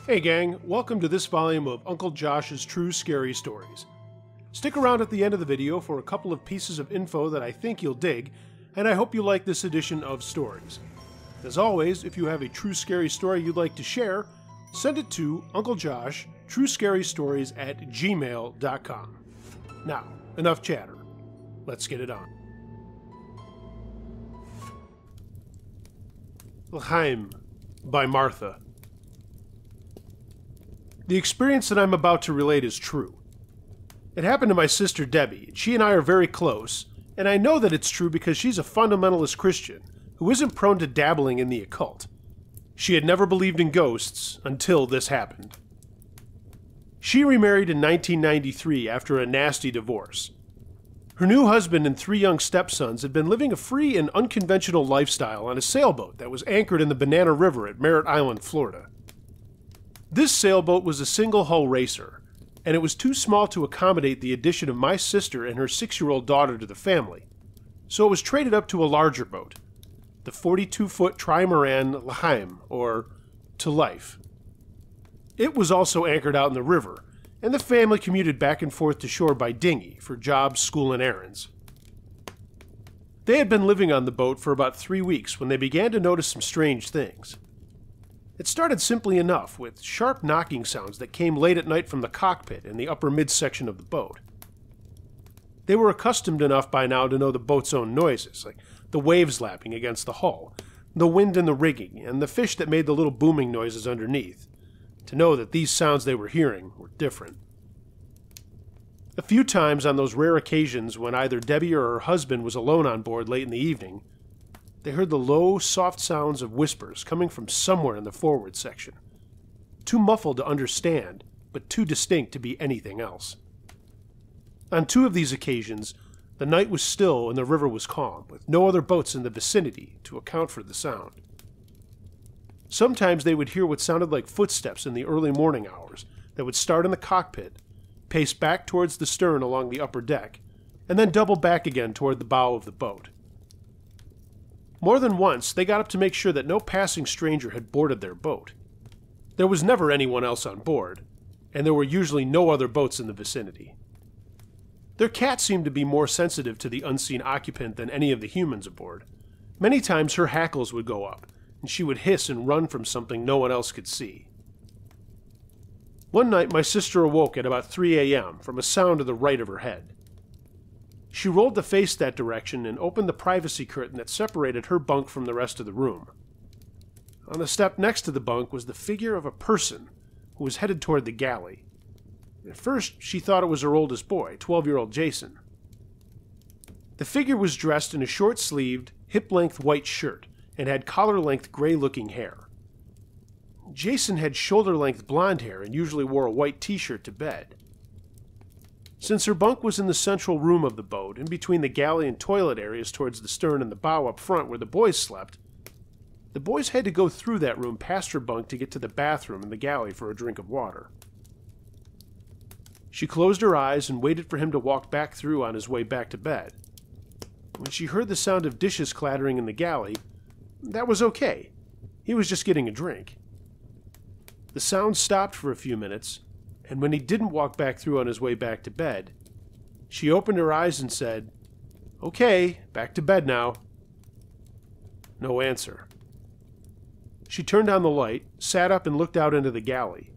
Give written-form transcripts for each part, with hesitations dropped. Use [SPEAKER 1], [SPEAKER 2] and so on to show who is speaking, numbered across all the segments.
[SPEAKER 1] Hey gang, welcome to this volume of Uncle Josh's True Scary Stories. Stick around at the end of the video for a couple of pieces of info that I think you'll dig, and I hope you like this edition of stories. As always, if you have a true scary story you'd like to share, send it to Uncle Josh, truescarystories@gmail.com. Now, enough chatter. Let's get it on. L'chaim by Martha. The experience that I'm about to relate is true. It happened to my sister Debbie, and she and I are very close, and I know that it's true because she's a fundamentalist Christian who isn't prone to dabbling in the occult. She had never believed in ghosts until this happened. She remarried in 1993 after a nasty divorce. Her new husband and 3 young stepsons had been living a free and unconventional lifestyle on a sailboat that was anchored in the Banana River at Merritt Island, Florida. This sailboat was a single-hull racer, and it was too small to accommodate the addition of my sister and her 6-year-old daughter to the family, so it was traded up to a larger boat, the 42-foot trimaran L'chaim, or To Life. It was also anchored out in the river, and the family commuted back and forth to shore by dinghy for jobs, school, and errands. They had been living on the boat for about 3 weeks when they began to notice some strange things. It started simply enough, with sharp knocking sounds that came late at night from the cockpit in the upper midsection of the boat. They were accustomed enough by now to know the boat's own noises, like the waves lapping against the hull, the wind in the rigging, and the fish that made the little booming noises underneath, to know that these sounds they were hearing were different. A few times on those rare occasions when either Debbie or her husband was alone on board late in the evening, they heard the low, soft sounds of whispers coming from somewhere in the forward section. Too muffled to understand, but too distinct to be anything else. On 2 of these occasions, the night was still and the river was calm, with no other boats in the vicinity to account for the sound. Sometimes they would hear what sounded like footsteps in the early morning hours that would start in the cockpit, pace back towards the stern along the upper deck, and then double back again toward the bow of the boat. More than once, they got up to make sure that no passing stranger had boarded their boat. There was never anyone else on board, and there were usually no other boats in the vicinity. Their cat seemed to be more sensitive to the unseen occupant than any of the humans aboard. Many times her hackles would go up, and she would hiss and run from something no one else could see. One night my sister awoke at about 3 a.m. from a sound to the right of her head. She rolled to face that direction and opened the privacy curtain that separated her bunk from the rest of the room. On the step next to the bunk was the figure of a person who was headed toward the galley. At first, she thought it was her oldest boy, 12-year-old Jason. The figure was dressed in a short-sleeved, hip-length white shirt and had collar-length gray-looking hair. Jason had shoulder-length blonde hair and usually wore a white t-shirt to bed. Since her bunk was in the central room of the boat, in between the galley and toilet areas towards the stern and the bow up front where the boys slept, the boys had to go through that room past her bunk to get to the bathroom in the galley for a drink of water. She closed her eyes and waited for him to walk back through on his way back to bed. When she heard the sound of dishes clattering in the galley, that was okay. He was just getting a drink. The sound stopped for a few minutes, and when he didn't walk back through on his way back to bed, she opened her eyes and said, "Okay, back to bed now." No answer. She turned on the light, sat up and looked out into the galley.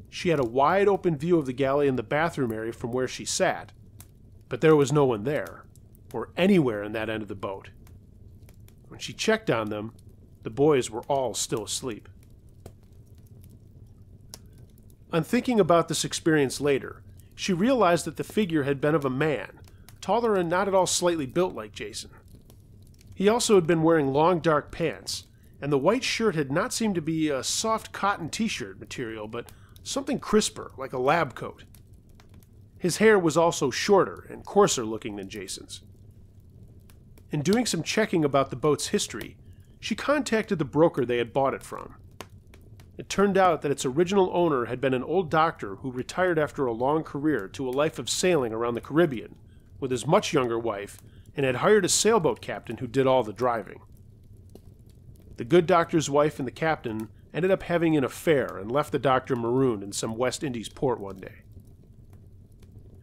[SPEAKER 1] She had a wide open view of the galley and the bathroom area from where she sat, but there was no one there, or anywhere in that end of the boat. When she checked on them, the boys were all still asleep. On thinking about this experience later, she realized that the figure had been of a man, taller and not at all slightly built like Jason. He also had been wearing long dark pants, and the white shirt had not seemed to be a soft cotton t-shirt material, but something crisper, like a lab coat. His hair was also shorter and coarser looking than Jason's. In doing some checking about the boat's history, she contacted the broker they had bought it from. It turned out that its original owner had been an old doctor who retired after a long career to a life of sailing around the Caribbean with his much younger wife, and had hired a sailboat captain who did all the driving. The good doctor's wife and the captain ended up having an affair and left the doctor marooned in some West Indies port one day.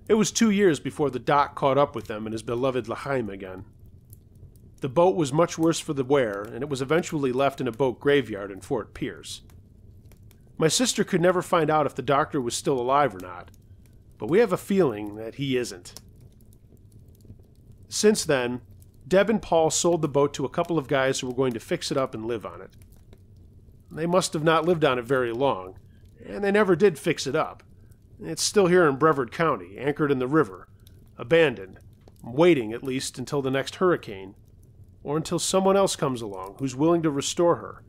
[SPEAKER 1] It was 2 years before the doc caught up with them and his beloved L'chaim again. The boat was much worse for the wear, and it was eventually left in a boat graveyard in Fort Pierce. My sister could never find out if the doctor was still alive or not, but we have a feeling that he isn't. Since then, Deb and Paul sold the boat to a couple of guys who were going to fix it up and live on it. They must have not lived on it very long, and they never did fix it up. It's still here in Brevard County, anchored in the river, abandoned, waiting at least until the next hurricane, or until someone else comes along who's willing to restore her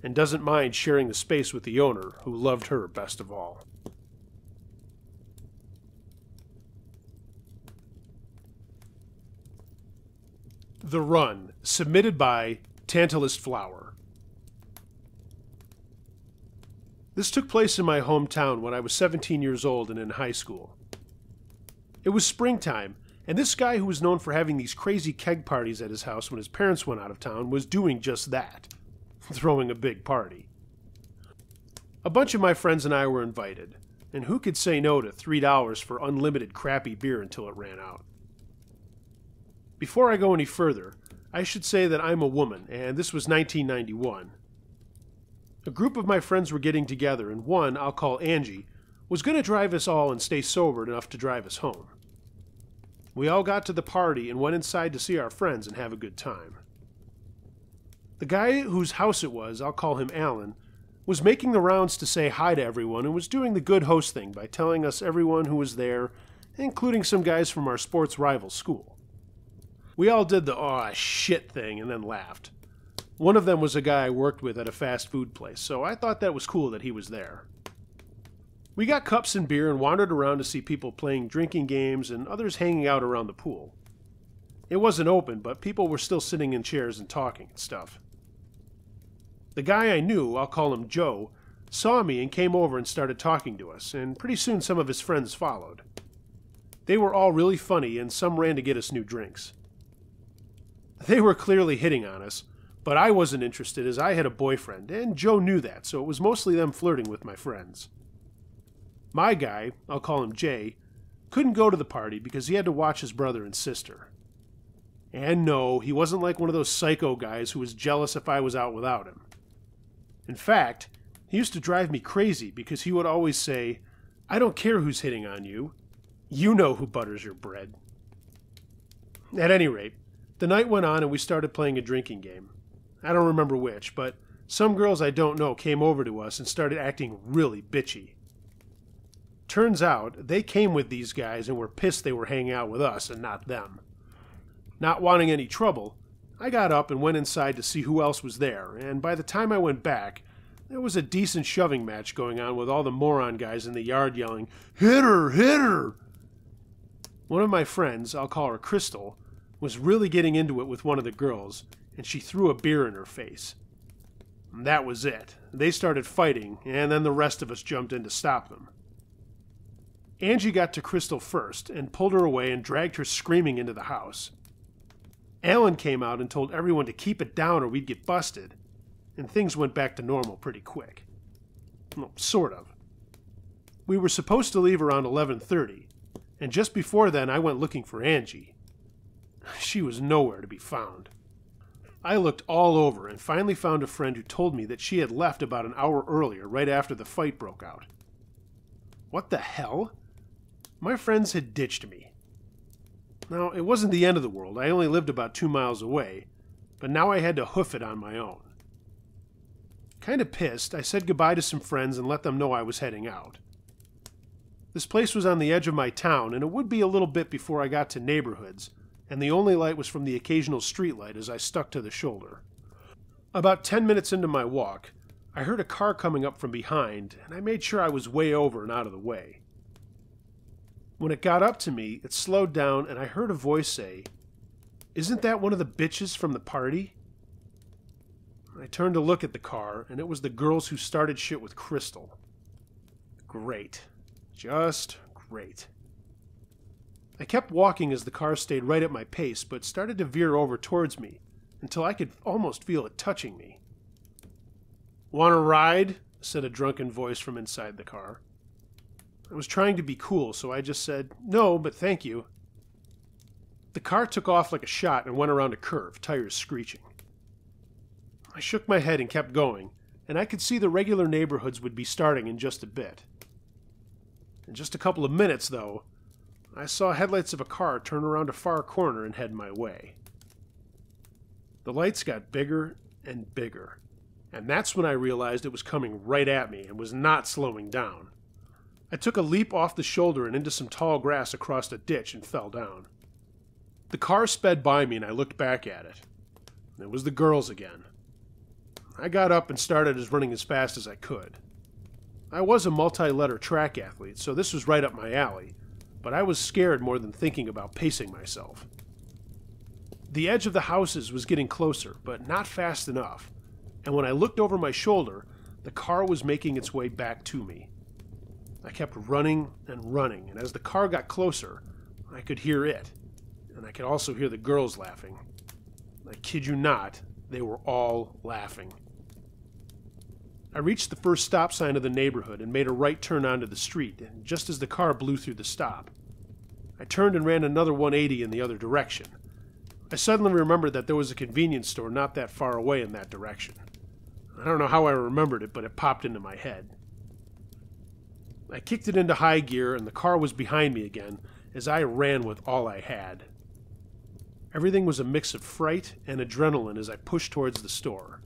[SPEAKER 1] and doesn't mind sharing the space with the owner who loved her best of all. The Run, submitted by Tantalist Flower. This took place in my hometown when I was 17 years old and in high school. It was springtime, and this guy who was known for having these crazy keg parties at his house when his parents went out of town was doing just that, throwing a big party. A bunch of my friends and I were invited, and who could say no to $3 for unlimited crappy beer until it ran out? Before I go any further, I should say that I'm a woman, and this was 1991. A group of my friends were getting together, and one, I'll call Angie, was going to drive us all and stay sober enough to drive us home. We all got to the party and went inside to see our friends and have a good time. The guy whose house it was, I'll call him Alan, was making the rounds to say hi to everyone and was doing the good host thing by telling us everyone who was there, including some guys from our sports rival school. We all did the "aw, shit" thing and then laughed. One of them was a guy I worked with at a fast food place, so I thought that was cool that he was there. We got cups and beer and wandered around to see people playing drinking games and others hanging out around the pool. It wasn't open, but people were still sitting in chairs and talking and stuff. The guy I knew, I'll call him Joe, saw me and came over and started talking to us, and pretty soon some of his friends followed. They were all really funny, and some ran to get us new drinks. They were clearly hitting on us, but I wasn't interested as I had a boyfriend, and Joe knew that, so it was mostly them flirting with my friends. My guy, I'll call him Jay, couldn't go to the party because he had to watch his brother and sister. And no, he wasn't like one of those psycho guys who was jealous if I was out without him. In fact, he used to drive me crazy because he would always say, "I don't care who's hitting on you. You know who butters your bread." At any rate, the night went on and we started playing a drinking game. I don't remember which, but some girls I don't know came over to us and started acting really bitchy. Turns out, they came with these guys and were pissed they were hanging out with us and not them. Not wanting any trouble, I got up and went inside to see who else was there, and by the time I went back, there was a decent shoving match going on with all the moron guys in the yard yelling, "Hit her! Hit her!" One of my friends, I'll call her Crystal, was really getting into it with one of the girls, and she threw a beer in her face. And that was it. They started fighting, and then the rest of us jumped in to stop them. Angie got to Crystal first, and pulled her away and dragged her screaming into the house. Alan came out and told everyone to keep it down or we'd get busted, and things went back to normal pretty quick. Well, sort of. We were supposed to leave around 11:30, and just before then I went looking for Angie. She was nowhere to be found. I looked all over and finally found a friend who told me that she had left about an hour earlier, right after the fight broke out. What the hell? My friends had ditched me. Now, it wasn't the end of the world. I only lived about 2 miles away, but now I had to hoof it on my own. Kinda pissed, I said goodbye to some friends and let them know I was heading out. This place was on the edge of my town, and it would be a little bit before I got to neighborhoods, and the only light was from the occasional streetlight as I stuck to the shoulder. About 10 minutes into my walk, I heard a car coming up from behind, and I made sure I was way over and out of the way. When it got up to me, it slowed down, and I heard a voice say, "Isn't that one of the bitches from the party?" I turned to look at the car, and it was the girls who started shit with Crystal. Great. Just great. I kept walking as the car stayed right at my pace, but started to veer over towards me, until I could almost feel it touching me. "Want a ride?" said a drunken voice from inside the car. I was trying to be cool, so I just said, "No, but thank you." The car took off like a shot and went around a curve, tires screeching. I shook my head and kept going, and I could see the regular neighborhoods would be starting in just a bit. In just a couple of minutes, though, I saw headlights of a car turn around a far corner and head my way. The lights got bigger and bigger, and that's when I realized it was coming right at me and was not slowing down. I took a leap off the shoulder and into some tall grass across a ditch and fell down. The car sped by me and I looked back at it. It was the girls again. I got up and started running as fast as I could. I was a multi-letter track athlete, so this was right up my alley, but I was scared more than thinking about pacing myself. The edge of the houses was getting closer, but not fast enough, and when I looked over my shoulder, the car was making its way back to me. I kept running and running, and as the car got closer, I could hear it, and I could also hear the girls laughing. I kid you not, they were all laughing. I reached the first stop sign of the neighborhood and made a right turn onto the street, and just as the car blew through the stop, I turned and ran another 180 in the other direction. I suddenly remembered that there was a convenience store not that far away in that direction. I don't know how I remembered it, but it popped into my head. I kicked it into high gear, and the car was behind me again as I ran with all I had. Everything was a mix of fright and adrenaline as I pushed towards the store.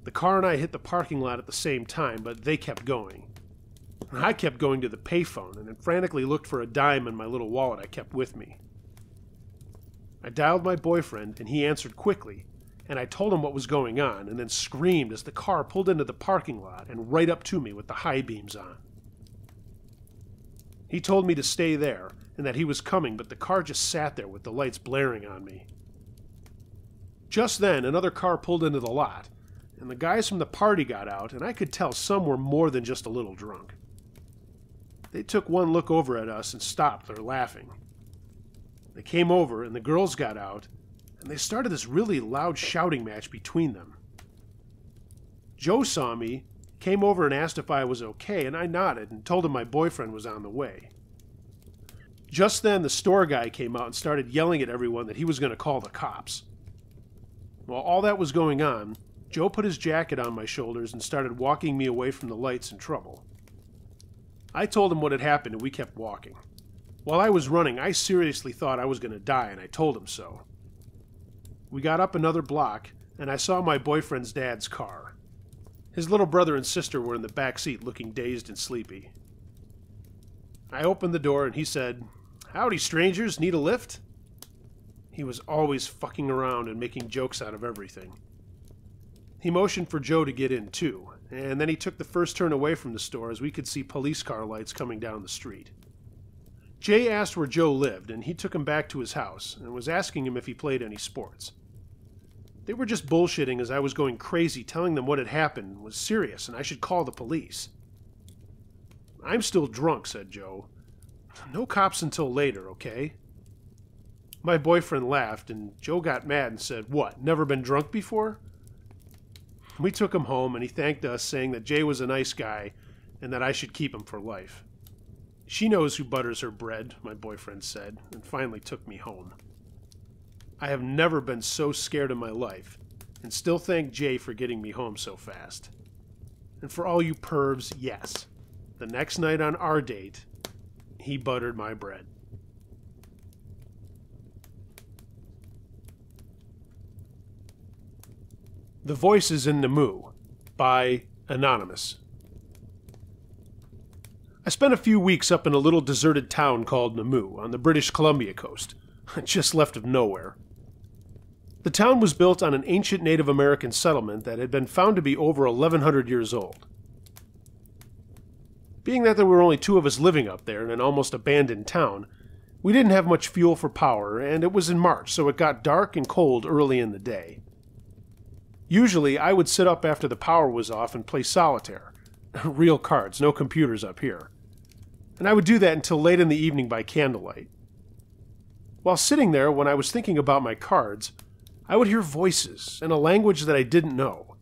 [SPEAKER 1] The car and I hit the parking lot at the same time, but they kept going. I kept going to the payphone and frantically looked for a dime in my little wallet I kept with me. I dialed my boyfriend, and he answered quickly, and I told him what was going on, and then screamed as the car pulled into the parking lot and right up to me with the high beams on. He told me to stay there, and that he was coming, but the car just sat there with the lights blaring on me. Just then, another car pulled into the lot, and the guys from the party got out, and I could tell some were more than just a little drunk. They took one look over at us and stopped their laughing. They came over, and the girls got out, and they started this really loud shouting match between them. Joe saw me, came over and asked if I was okay, and I nodded and told him my boyfriend was on the way. Just then, the store guy came out and started yelling at everyone that he was going to call the cops. While all that was going on, Joe put his jacket on my shoulders and started walking me away from the lights and trouble. I told him what had happened, and we kept walking. While I was running, I seriously thought I was going to die, and I told him so. We got up another block, and I saw my boyfriend's dad's car. His little brother and sister were in the back seat looking dazed and sleepy. I opened the door, and he said, "Howdy, strangers, need a lift?" He was always fucking around and making jokes out of everything. He motioned for Joe to get in, too, and then he took the first turn away from the store as we could see police car lights coming down the street. Jay asked where Joe lived, and he took him back to his house and was asking him if he played any sports. They were just bullshitting as I was going crazy, telling them what had happened was serious and I should call the police. "I'm still drunk," said Joe. "No cops until later, okay?" My boyfriend laughed, and Joe got mad and said, "What, never been drunk before?" We took him home, and he thanked us, saying that Jay was a nice guy and that I should keep him for life. "She knows who butters her bread," my boyfriend said, and finally took me home. I have never been so scared in my life, and still thank Jay for getting me home so fast. And for all you pervs, yes, the next night on our date, he buttered my bread. The Voices in Namu by Anonymous. I spent a few weeks up in a little deserted town called Namu on the British Columbia coast, just left of nowhere. The town was built on an ancient Native American settlement that had been found to be over 1,100 years old. Being that there were only two of us living up there in an almost abandoned town, we didn't have much fuel for power, and it was in March, so it got dark and cold early in the day. Usually, I would sit up after the power was off and play solitaire. Real cards, no computers up here. And I would do that until late in the evening by candlelight. While sitting there, when I was thinking about my cards, I would hear voices in a language that I didn't know.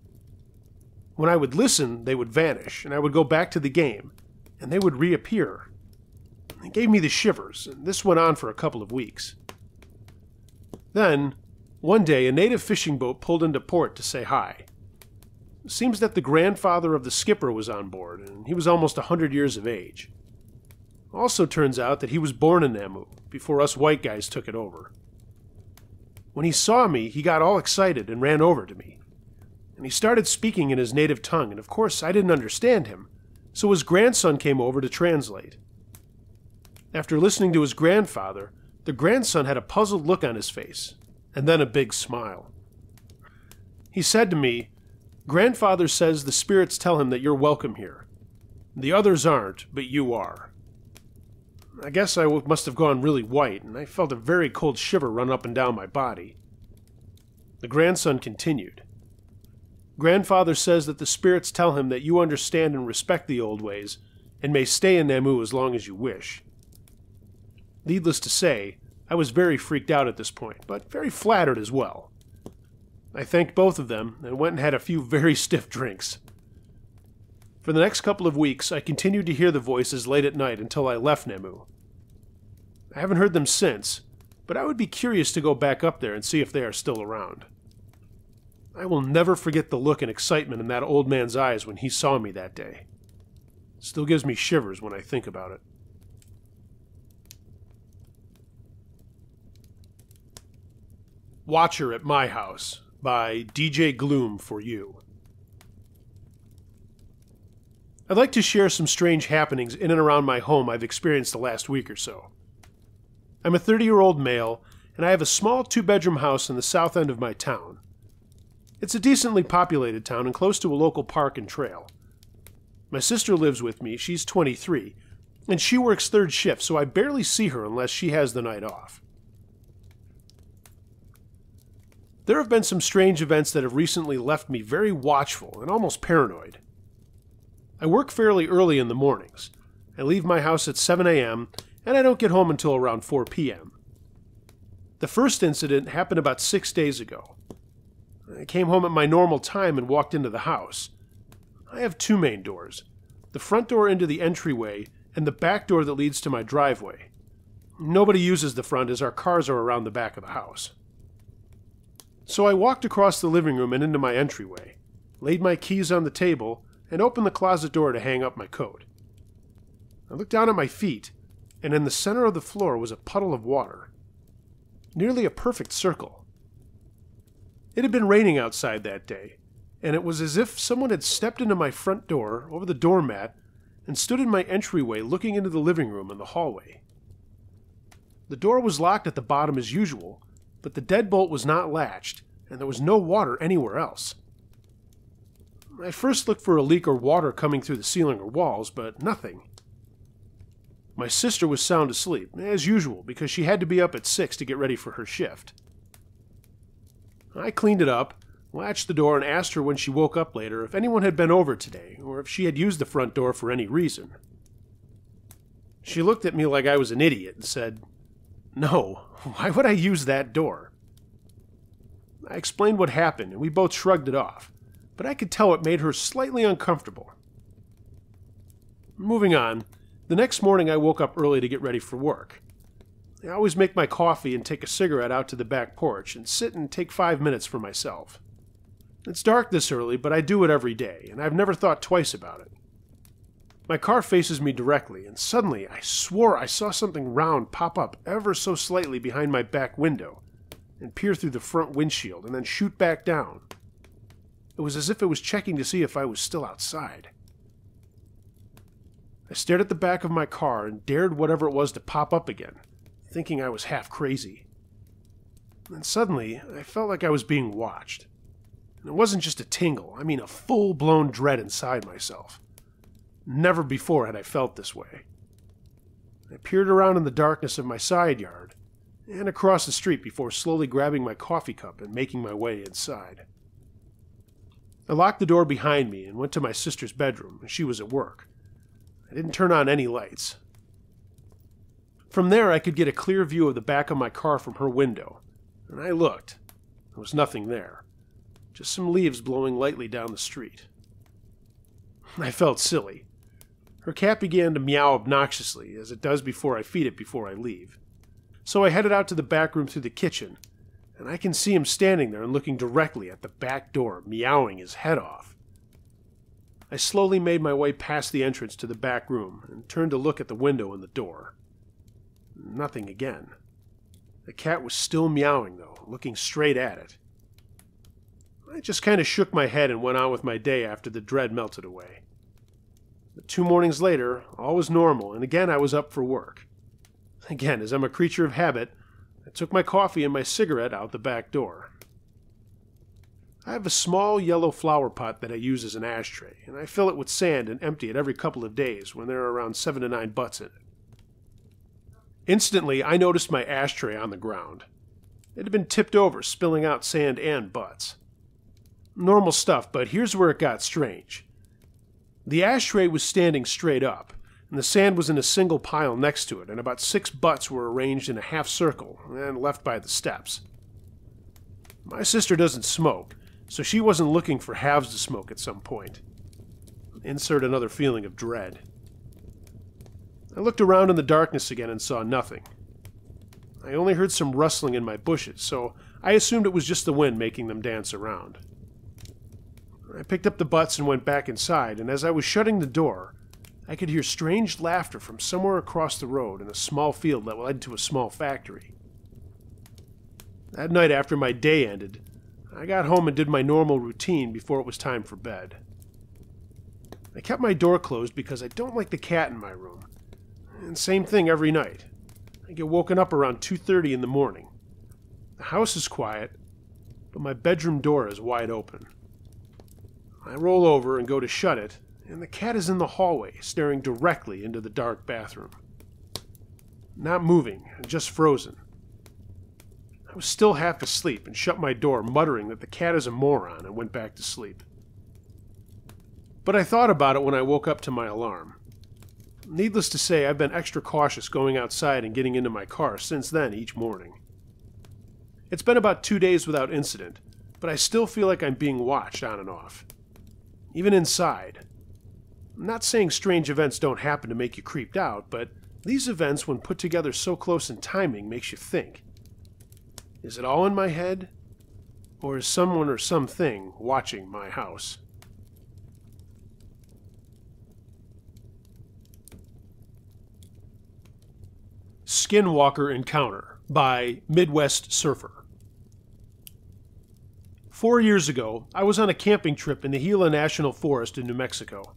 [SPEAKER 1] When I would listen, they would vanish, and I would go back to the game, and they would reappear. It gave me the shivers, and this went on for a couple of weeks. Then, one day, a native fishing boat pulled into port to say hi. It seems that the grandfather of the skipper was on board, and he was almost 100 years of age. Also turns out that he was born in Namu, before us white guys took it over. When he saw me, he got all excited and ran over to me. And he started speaking in his native tongue, and of course I didn't understand him, so his grandson came over to translate. After listening to his grandfather, the grandson had a puzzled look on his face, and then a big smile. He said to me, "Grandfather says the spirits tell him that you're welcome here. The others aren't, but you are." I guess I must have gone really white, and I felt a very cold shiver run up and down my body. The grandson continued. "Grandfather says that the spirits tell him that you understand and respect the old ways, and may stay in Namu as long as you wish." Needless to say, I was very freaked out at this point, but very flattered as well. I thanked both of them and went and had a few very stiff drinks. For the next couple of weeks, I continued to hear the voices late at night until I left Namu. I haven't heard them since, but I would be curious to go back up there and see if they are still around. I will never forget the look and excitement in that old man's eyes when he saw me that day. It still gives me shivers when I think about it. Watcher at My House by DJ Gloom for you. I'd like to share some strange happenings in and around my home I've experienced the last week or so. I'm a 30-year-old male, and I have a small 2-bedroom house in the south end of my town. It's a decently populated town and close to a local park and trail. My sister lives with me, she's 23, and she works third shift, so I barely see her unless she has the night off. There have been some strange events that have recently left me very watchful and almost paranoid. I work fairly early in the mornings. I leave my house at 7 a.m., and I don't get home until around 4 p.m. The first incident happened about 6 days ago. I came home at my normal time and walked into the house. I have 2 main doors, the front door into the entryway and the back door that leads to my driveway. Nobody uses the front as our cars are around the back of the house. So I walked across the living room and into my entryway, laid my keys on the table, and opened the closet door to hang up my coat. I looked down at my feet, and in the center of the floor was a puddle of water. Nearly a perfect circle. It had been raining outside that day, and it was as if someone had stepped into my front door, over the doormat, and stood in my entryway looking into the living room and the hallway. The door was locked at the bottom as usual, but the deadbolt was not latched, and there was no water anywhere else. I first looked for a leak or water coming through the ceiling or walls, but nothing. My sister was sound asleep, as usual, because she had to be up at 6 to get ready for her shift. I cleaned it up, latched the door, and asked her when she woke up later if anyone had been over today, or if she had used the front door for any reason. She looked at me like I was an idiot and said, "No, why would I use that door?" I explained what happened, and we both shrugged it off, but I could tell it made her slightly uncomfortable. Moving on, the next morning I woke up early to get ready for work. I always make my coffee and take a cigarette out to the back porch and sit and take 5 minutes for myself. It's dark this early, but I do it every day, and I've never thought twice about it. My car faces me directly, and suddenly I swore I saw something round pop up ever so slightly behind my back window and peer through the front windshield and then shoot back down. It was as if it was checking to see if I was still outside. I stared at the back of my car and dared whatever it was to pop up again, thinking I was half crazy. And suddenly, I felt like I was being watched. And it wasn't just a tingle, I mean a full-blown dread inside myself. Never before had I felt this way. I peered around in the darkness of my side yard and across the street before slowly grabbing my coffee cup and making my way inside. I locked the door behind me and went to my sister's bedroom, and she was at work. I didn't turn on any lights. From there, I could get a clear view of the back of my car from her window, and I looked. There was nothing there, just some leaves blowing lightly down the street. I felt silly. Her cat began to meow obnoxiously, as it does before I feed it before I leave. So I headed out to the back room through the kitchen, and I can see him standing there and looking directly at the back door, meowing his head off. I slowly made my way past the entrance to the back room and turned to look at the window and the door. Nothing again. The cat was still meowing, though, looking straight at it. I just kind of shook my head and went on with my day after the dread melted away. But 2 mornings later, all was normal, and again I was up for work. Again, as I'm a creature of habit, I took my coffee and my cigarette out the back door. I have a small yellow flower pot that I use as an ashtray, and I fill it with sand and empty it every couple of days when there are around 7 to 9 butts in it. Instantly, I noticed my ashtray on the ground. It had been tipped over, spilling out sand and butts. Normal stuff, but here's where it got strange. The ashtray was standing straight up, and the sand was in a single pile next to it, and about 6 butts were arranged in a half circle and left by the steps. My sister doesn't smoke, so she wasn't looking for halves to smoke at some point. Insert another feeling of dread. I looked around in the darkness again and saw nothing. I only heard some rustling in my bushes, so I assumed it was just the wind making them dance around. I picked up the butts and went back inside, and as I was shutting the door, I could hear strange laughter from somewhere across the road in a small field that led to a small factory. That night after my day ended, I got home and did my normal routine before it was time for bed. I kept my door closed because I don't like the cat in my room. And same thing every night. I get woken up around 2:30 in the morning. The house is quiet, but my bedroom door is wide open. I roll over and go to shut it, and the cat is in the hallway, staring directly into the dark bathroom. Not moving, just frozen. I was still half asleep and shut my door, muttering that the cat is a moron, and went back to sleep. But I thought about it when I woke up to my alarm. Needless to say, I've been extra cautious going outside and getting into my car since then each morning. It's been about 2 days without incident, but I still feel like I'm being watched on and off. Even inside. I'm not saying strange events don't happen to make you creeped out, but these events, when put together so close in timing, makes you think. Is it all in my head? Or is someone or something watching my house? Skinwalker Encounter by Midwest Surfer. 4 years ago, I was on a camping trip in the Gila National Forest in New Mexico.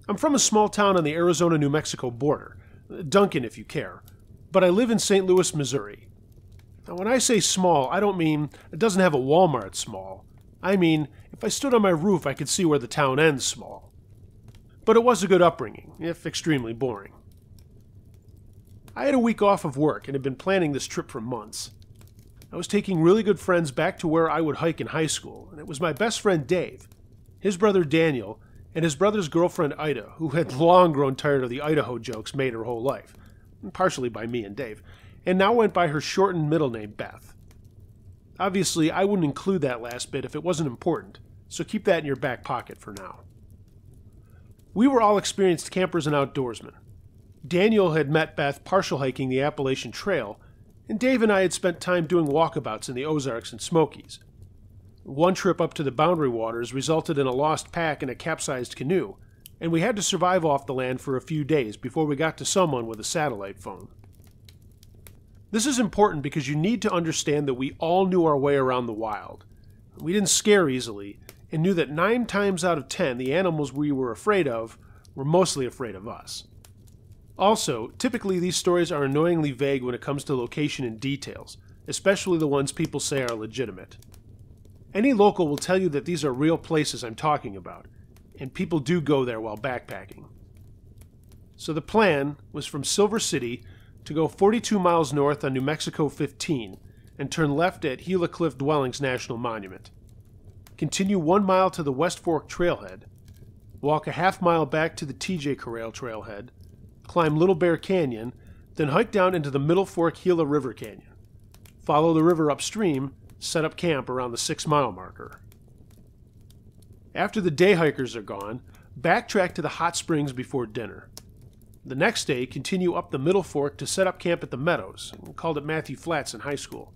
[SPEAKER 1] I'm from a small town on the Arizona-New Mexico border, Duncan if you care, but I live in St. Louis, Missouri. Now when I say small, I don't mean it doesn't have a Walmart small. I mean, if I stood on my roof I could see where the town ends small. But it was a good upbringing, if extremely boring. I had a week off of work and had been planning this trip for months. I was taking really good friends back to where I would hike in high school, and it was my best friend Dave, his brother Daniel, and his brother's girlfriend Ida, who had long grown tired of the Idaho jokes made her whole life, partially by me and Dave, and now went by her shortened middle name Beth. Obviously, I wouldn't include that last bit if it wasn't important, so keep that in your back pocket for now. We were all experienced campers and outdoorsmen. Daniel had met Beth partial hiking the Appalachian Trail, and Dave and I had spent time doing walkabouts in the Ozarks and Smokies. One trip up to the Boundary Waters resulted in a lost pack and a capsized canoe, and we had to survive off the land for a few days before we got to someone with a satellite phone. This is important because you need to understand that we all knew our way around the wild. We didn't scare easily, and knew that 9 times out of 10 the animals we were afraid of were mostly afraid of us. Also, typically these stories are annoyingly vague when it comes to location and details, especially the ones people say are legitimate. Any local will tell you that these are real places I'm talking about, and people do go there while backpacking. So the plan was from Silver City to go 42 miles north on New Mexico 15 and turn left at Gila Cliff Dwellings National Monument. Continue 1 mile to the West Fork Trailhead, walk a half-mile back to the TJ Corral Trailhead, climb Little Bear Canyon, then hike down into the Middle Fork Gila River Canyon. Follow the river upstream, set up camp around the 6-mile marker. After the day hikers are gone, Backtrack to the hot springs before dinner. The next day, continue up the Middle Fork to set up camp at the Meadows. We called it Matthew Flats in high school.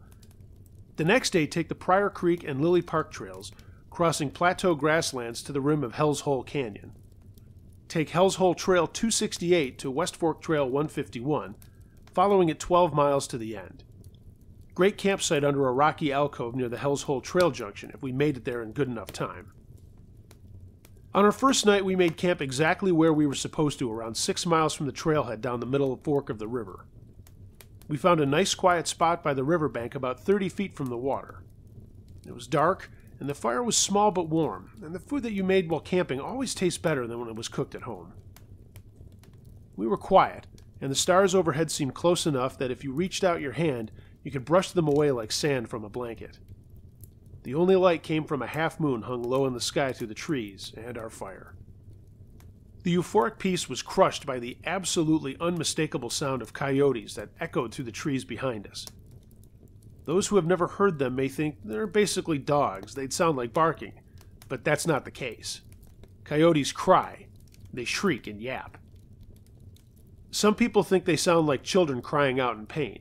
[SPEAKER 1] The next day, take the Pryor Creek and Lily Park trails, crossing plateau grasslands to the rim of Hell's Hole Canyon. Take Hell's Hole Trail 268 to West Fork Trail 151, following it 12 miles to the end. Great campsite under a rocky alcove near the Hell's Hole Trail junction if we made it there in good enough time. On our first night, we made camp exactly where we were supposed to, around 6 miles from the trailhead down the middle fork of the river. We found a nice quiet spot by the riverbank about 30 feet from the water. It was dark, and the fire was small but warm, and the food that you made while camping always tastes better than when it was cooked at home. We were quiet, and the stars overhead seemed close enough that if you reached out your hand, you could brush them away like sand from a blanket. The only light came from a half moon hung low in the sky through the trees and our fire. The euphoric peace was crushed by the absolutely unmistakable sound of coyotes that echoed through the trees behind us. Those who have never heard them may think they're basically dogs, they'd sound like barking, but that's not the case. Coyotes cry, they shriek and yap. Some people think they sound like children crying out in pain.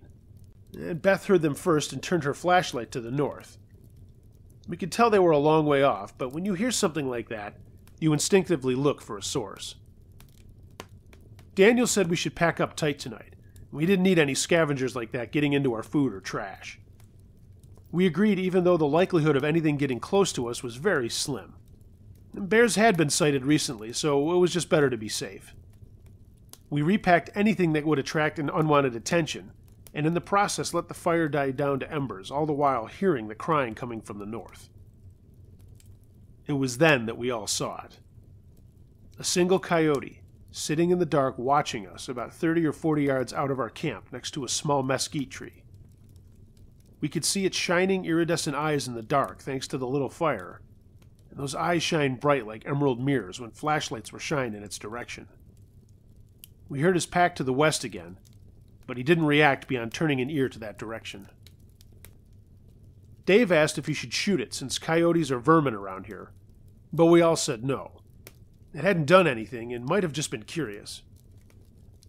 [SPEAKER 1] And Beth heard them first and turned her flashlight to the north. We could tell they were a long way off, but when you hear something like that, you instinctively look for a source. Daniel said we should pack up tight tonight. We didn't need any scavengers like that getting into our food or trash. We agreed even though the likelihood of anything getting close to us was very slim. Bears had been sighted recently, so it was just better to be safe. We repacked anything that would attract an unwanted attention, and in the process let the fire die down to embers, all the while hearing the crying coming from the north. It was then that we all saw it. A single coyote, sitting in the dark watching us about 30 or 40 yards out of our camp next to a small mesquite tree. We could see its shining iridescent eyes in the dark thanks to the little fire, and those eyes shined bright like emerald mirrors when flashlights were shined in its direction. We heard his pack to the west again, but he didn't react beyond turning an ear to that direction. Dave asked if he should shoot it since coyotes are vermin around here, but we all said no. It hadn't done anything and might have just been curious.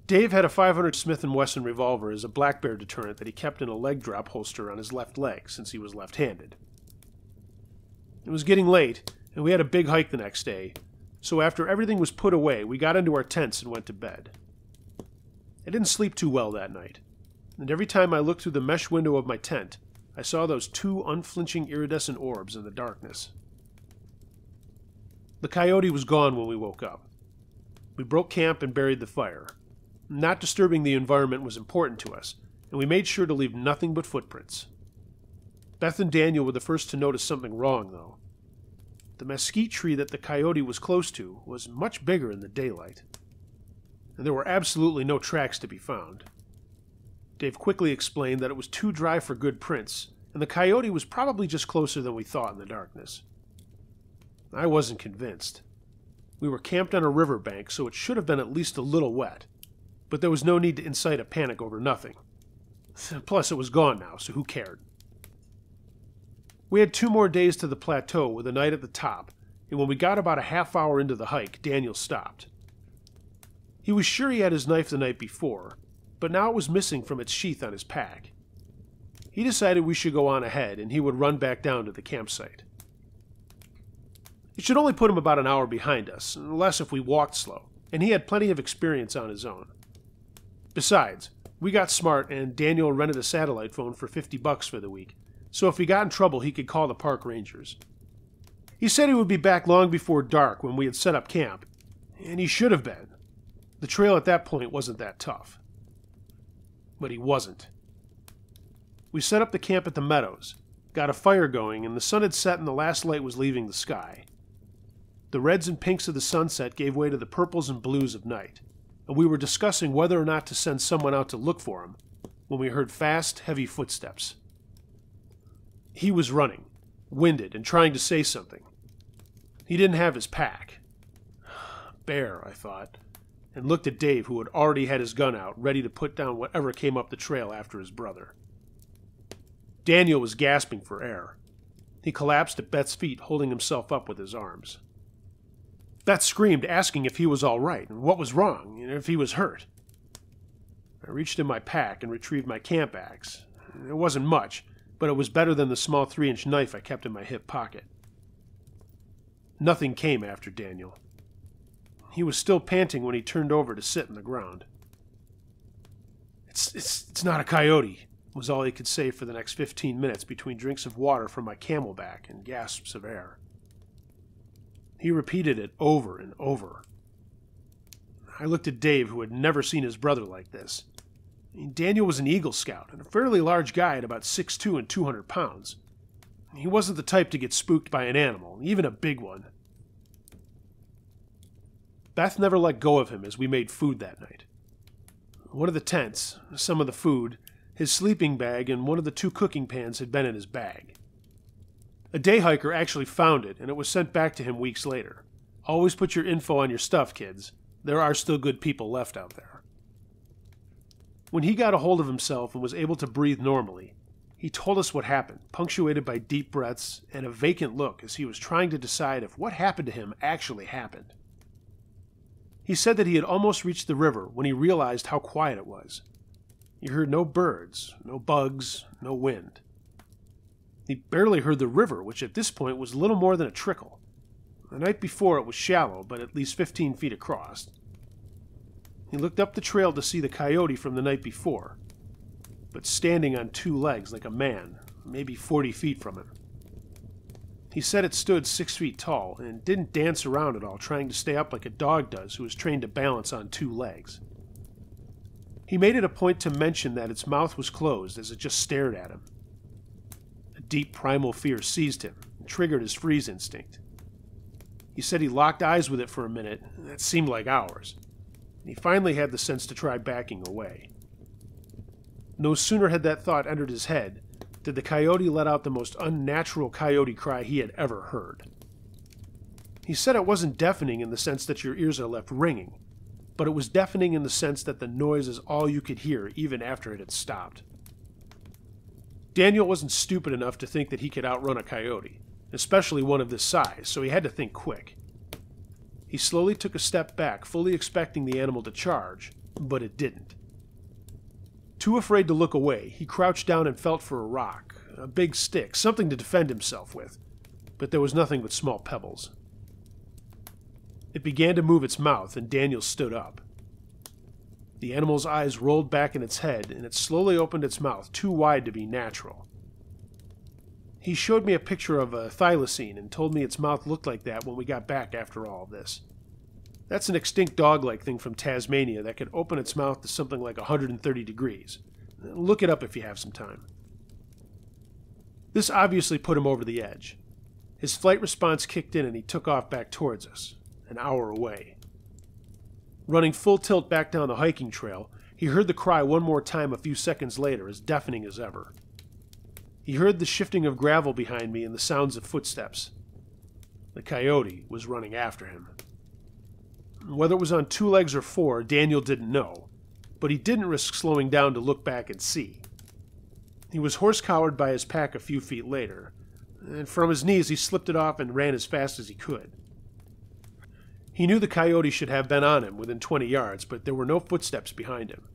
[SPEAKER 1] Dave had a .500 Smith & Wesson revolver as a black bear deterrent that he kept in a leg drop holster on his left leg since he was left-handed. It was getting late, and we had a big hike the next day, so after everything was put away, we got into our tents and went to bed. I didn't sleep too well that night, and every time I looked through the mesh window of my tent, I saw those two unflinching iridescent orbs in the darkness. The coyote was gone when we woke up. We broke camp and buried the fire. Not disturbing the environment was important to us, and we made sure to leave nothing but footprints. Beth and Daniel were the first to notice something wrong, though. The mesquite tree that the coyote was close to was much bigger in the daylight, and there were absolutely no tracks to be found. Dave quickly explained that it was too dry for good prints, and the coyote was probably just closer than we thought in the darkness. I wasn't convinced. We were camped on a riverbank, so it should have been at least a little wet, but there was no need to incite a panic over nothing. Plus, it was gone now, so who cared? We had 2 more days to the plateau with a night at the top, and when we got about a half hour into the hike, Daniel stopped. He was sure he had his knife the night before, but now it was missing from its sheath on his pack. He decided we should go on ahead, and he would run back down to the campsite. It should only put him about an hour behind us, less if we walked slow, and he had plenty of experience on his own. Besides, we got smart, and Daniel rented a satellite phone for $50 for the week, so if he got in trouble he could call the park rangers. He said he would be back long before dark when we had set up camp, and he should have been. The trail at that point wasn't that tough. But he wasn't. We set up the camp at the Meadows, got a fire going, and the sun had set and the last light was leaving the sky. The reds and pinks of the sunset gave way to the purples and blues of night, and we were discussing whether or not to send someone out to look for him when we heard fast, heavy footsteps. He was running, winded, and trying to say something. He didn't have his pack. Bear, I thought, and looked at Dave, who had already had his gun out, ready to put down whatever came up the trail after his brother. Daniel was gasping for air. He collapsed at Beth's feet, holding himself up with his arms. Beth screamed, asking if he was all right and what was wrong and if he was hurt. I reached in my pack and retrieved my camp axe. It wasn't much, but it was better than the small 3-inch knife I kept in my hip pocket. Nothing came after Daniel. He was still panting when he turned over to sit on the ground. It's not a coyote, was all he could say for the next 15 minutes between drinks of water from my camelback and gasps of air. He repeated it over and over. I looked at Dave, who had never seen his brother like this. Daniel was an Eagle Scout and a fairly large guy at about 6'2" and 200 pounds. He wasn't the type to get spooked by an animal, even a big one. Beth never let go of him as we made food that night. One of the tents, some of the food, his sleeping bag, and one of the 2 cooking pans had been in his bag. A day hiker actually found it, and it was sent back to him weeks later. Always put your info on your stuff, kids. There are still good people left out there. When he got a hold of himself and was able to breathe normally, he told us what happened, punctuated by deep breaths and a vacant look as he was trying to decide if what happened to him actually happened. He said that he had almost reached the river when he realized how quiet it was. He heard no birds, no bugs, no wind. He barely heard the river, which at this point was little more than a trickle. The night before it was shallow, but at least 15 feet across. He looked up the trail to see the coyote from the night before, but standing on 2 legs like a man, maybe 40 feet from him. He said it stood 6 feet tall and didn't dance around at all, trying to stay up like a dog does who is trained to balance on 2 legs. He made it a point to mention that its mouth was closed as it just stared at him. A deep primal fear seized him and triggered his freeze instinct. He said he locked eyes with it for a minute, and that seemed like hours. He finally had the sense to try backing away. No sooner had that thought entered his head did the coyote let out the most unnatural coyote cry he had ever heard. He said it wasn't deafening in the sense that your ears are left ringing, but it was deafening in the sense that the noise is all you could hear even after it had stopped. Daniel wasn't stupid enough to think that he could outrun a coyote, especially one of this size, so he had to think quick. He slowly took a step back, fully expecting the animal to charge, but it didn't. Too afraid to look away, he crouched down and felt for a rock, a big stick, something to defend himself with, but there was nothing but small pebbles. It began to move its mouth, and Daniel stood up. The animal's eyes rolled back in its head, and it slowly opened its mouth too wide to be natural. He showed me a picture of a thylacine and told me its mouth looked like that when we got back after all of this. That's an extinct dog-like thing from Tasmania that could open its mouth to something like 130 degrees. Look it up if you have some time. This obviously put him over the edge. His flight response kicked in and he took off back towards us, an hour away. Running full tilt back down the hiking trail, he heard the cry one more time a few seconds later, as deafening as ever. He heard the shifting of gravel behind me and the sounds of footsteps. The coyote was running after him. Whether it was on 2 legs or 4, Daniel didn't know, but he didn't risk slowing down to look back and see. He was horse-collared by his pack a few feet later, and from his knees he slipped it off and ran as fast as he could. He knew the coyote should have been on him within 20 yards, but there were no footsteps behind him.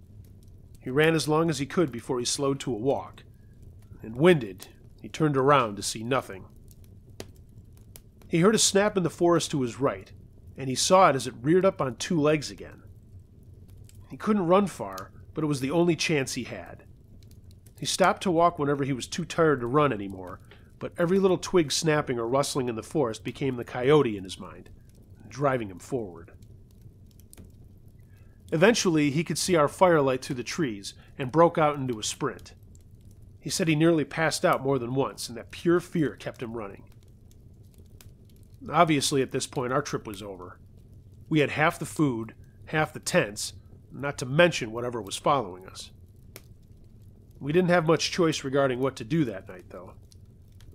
[SPEAKER 1] He ran as long as he could before he slowed to a walk, and winded, he turned around to see nothing. He heard a snap in the forest to his right, and he saw it as it reared up on 2 legs again. He couldn't run far, but it was the only chance he had. He stopped to walk whenever he was too tired to run anymore, but every little twig snapping or rustling in the forest became the coyote in his mind, driving him forward. Eventually, he could see our firelight through the trees and broke out into a sprint. He said he nearly passed out more than once, and that pure fear kept him running. Obviously, at this point, our trip was over. We had half the food, half the tents, not to mention whatever was following us. We didn't have much choice regarding what to do that night, though.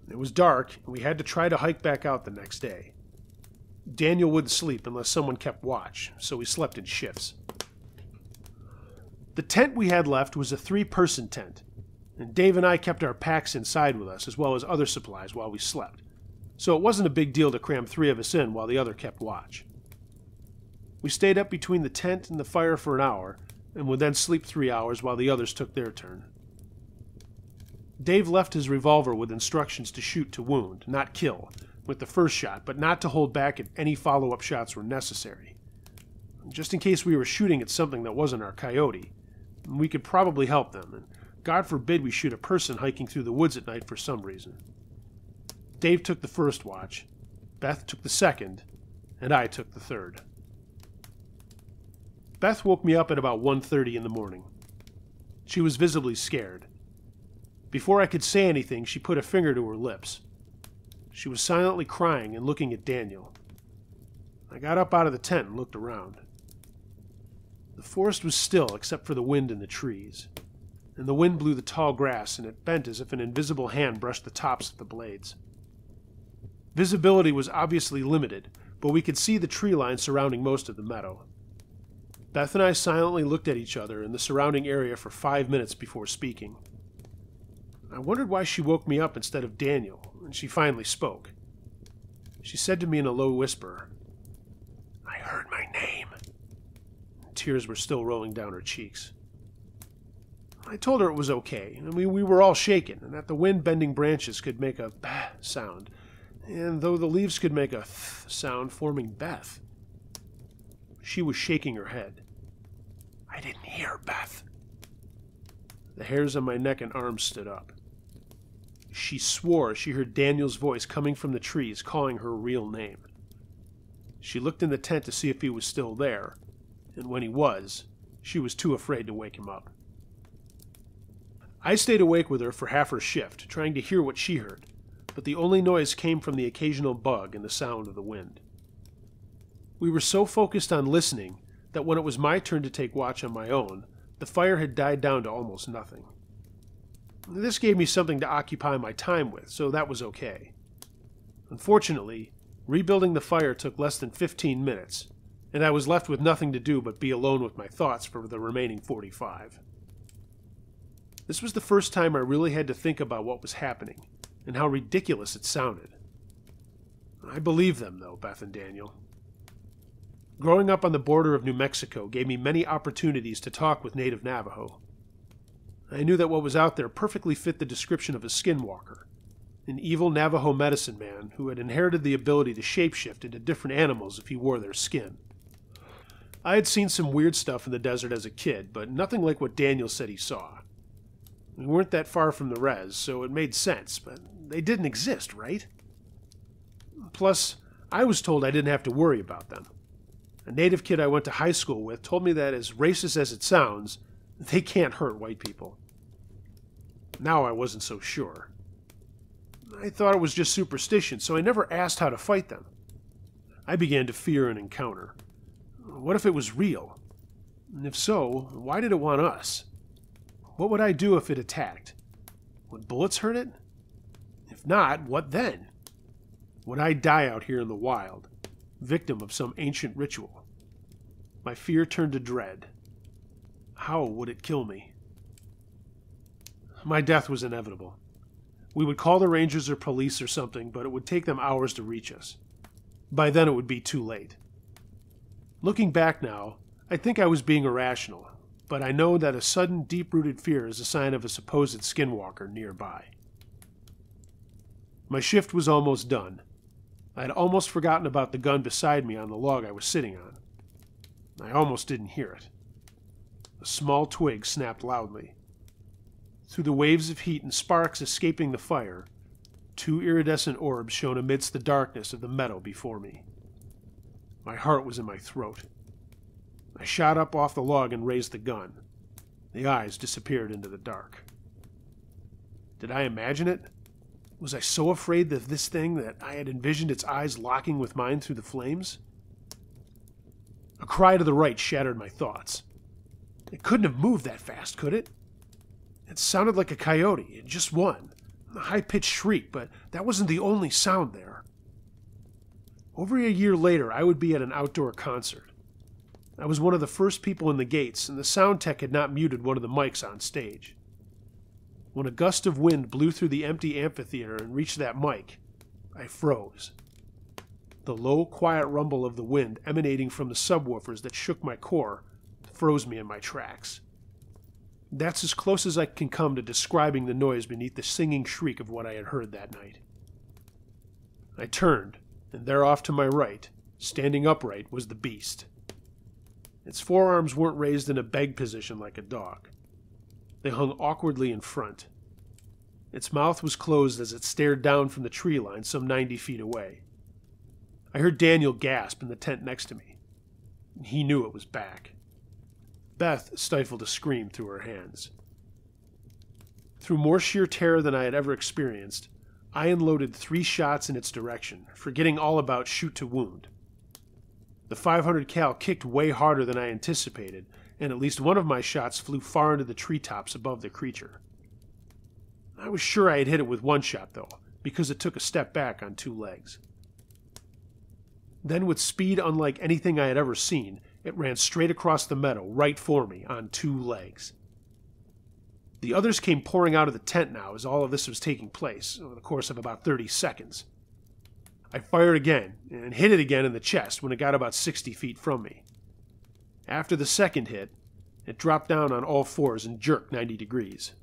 [SPEAKER 1] It was dark, and we had to try to hike back out the next day. Daniel wouldn't sleep unless someone kept watch, so we slept in shifts. The tent we had left was a 3-person tent, and Dave and I kept our packs inside with us, as well as other supplies while we slept, so it wasn't a big deal to cram 3 of us in while the other kept watch. We stayed up between the tent and the fire for an hour, and would then sleep 3 hours while the others took their turn. Dave left his revolver with instructions to shoot to wound, not kill, with the first shot, but not to hold back if any follow-up shots were necessary. Just in case we were shooting at something that wasn't our coyote, we could probably help them, and God forbid we shoot a person hiking through the woods at night for some reason. Dave took the first watch, Beth took the second, and I took the third. Beth woke me up at about 1:30 in the morning. She was visibly scared. Before I could say anything, she put a finger to her lips. She was silently crying and looking at Daniel. I got up out of the tent and looked around. The forest was still except for the wind in the trees, and the wind blew the tall grass and it bent as if an invisible hand brushed the tops of the blades. Visibility was obviously limited, but we could see the tree line surrounding most of the meadow. Beth and I silently looked at each other and the surrounding area for 5 minutes before speaking. I wondered why she woke me up instead of Daniel, and she finally spoke. She said to me in a low whisper, "I heard my name." Tears were still rolling down her cheeks. I told her it was okay, and we were all shaken, and that the wind bending branches could make a "bah" sound, and though the leaves could make a "th" sound, forming Beth. She was shaking her head. "I didn't hear Beth." The hairs on my neck and arms stood up. She swore she heard Daniel's voice coming from the trees calling her real name. She looked in the tent to see if he was still there, and when he was, she was too afraid to wake him up. I stayed awake with her for half her shift, trying to hear what she heard, but the only noise came from the occasional bug and the sound of the wind. We were so focused on listening that when it was my turn to take watch on my own, the fire had died down to almost nothing. This gave me something to occupy my time with, so that was okay. Unfortunately, rebuilding the fire took less than 15 minutes, and I was left with nothing to do but be alone with my thoughts for the remaining 45. This was the first time I really had to think about what was happening, and how ridiculous it sounded. I believed them, though, Beth and Daniel. Growing up on the border of New Mexico gave me many opportunities to talk with native Navajo. I knew that what was out there perfectly fit the description of a skinwalker, an evil Navajo medicine man who had inherited the ability to shapeshift into different animals if he wore their skin. I had seen some weird stuff in the desert as a kid, but nothing like what Daniel said he saw. We weren't that far from the res, so it made sense, but they didn't exist, right? Plus, I was told I didn't have to worry about them. A native kid I went to high school with told me that, as racist as it sounds, they can't hurt white people. Now I wasn't so sure. I thought it was just superstition, so I never asked how to fight them. I began to fear an encounter. What if it was real? And if so, why did it want us? What would I do if it attacked? Would bullets hurt it? If not, what then? Would I die out here in the wild, victim of some ancient ritual? My fear turned to dread. How would it kill me? My death was inevitable. We would call the rangers or police or something, but it would take them hours to reach us. By then it would be too late. Looking back now, I think I was being irrational, but I know that a sudden, deep-rooted fear is a sign of a supposed skinwalker nearby. My shift was almost done. I had almost forgotten about the gun beside me on the log I was sitting on. I almost didn't hear it. A small twig snapped loudly. Through the waves of heat and sparks escaping the fire, 2 iridescent orbs shone amidst the darkness of the meadow before me. My heart was in my throat. I shot up off the log and raised the gun. The eyes disappeared into the dark. Did I imagine it? Was I so afraid of this thing that I had envisioned its eyes locking with mine through the flames? A cry to the right shattered my thoughts. It couldn't have moved that fast, could it? It sounded like a coyote, just one. A high-pitched shriek, but that wasn't the only sound there. Over a year later, I would be at an outdoor concert. I was one of the first people in the gates, and the sound tech had not muted one of the mics on stage. When a gust of wind blew through the empty amphitheater and reached that mic, I froze. The low, quiet rumble of the wind emanating from the subwoofers that shook my core froze me in my tracks. That's as close as I can come to describing the noise beneath the singing shriek of what I had heard that night. I turned, and there off to my right, standing upright, was the beast. Its forearms weren't raised in a beg position like a dog. They hung awkwardly in front. Its mouth was closed as it stared down from the tree line some 90 feet away. I heard Daniel gasp in the tent next to me. He knew it was back. Beth stifled a scream through her hands. Through more sheer terror than I had ever experienced, I unloaded 3 shots in its direction, forgetting all about shoot to wound. The 500 cal kicked way harder than I anticipated, and at least one of my shots flew far into the treetops above the creature. I was sure I had hit it with 1 shot, though, because it took a step back on 2 legs. Then, with speed unlike anything I had ever seen, it ran straight across the meadow, right for me, on 2 legs. The others came pouring out of the tent now as all of this was taking place, over the course of about 30 seconds. I fired again, and hit it again in the chest when it got about 60 feet from me. After the second hit, it dropped down on all 4s and jerked 90 degrees.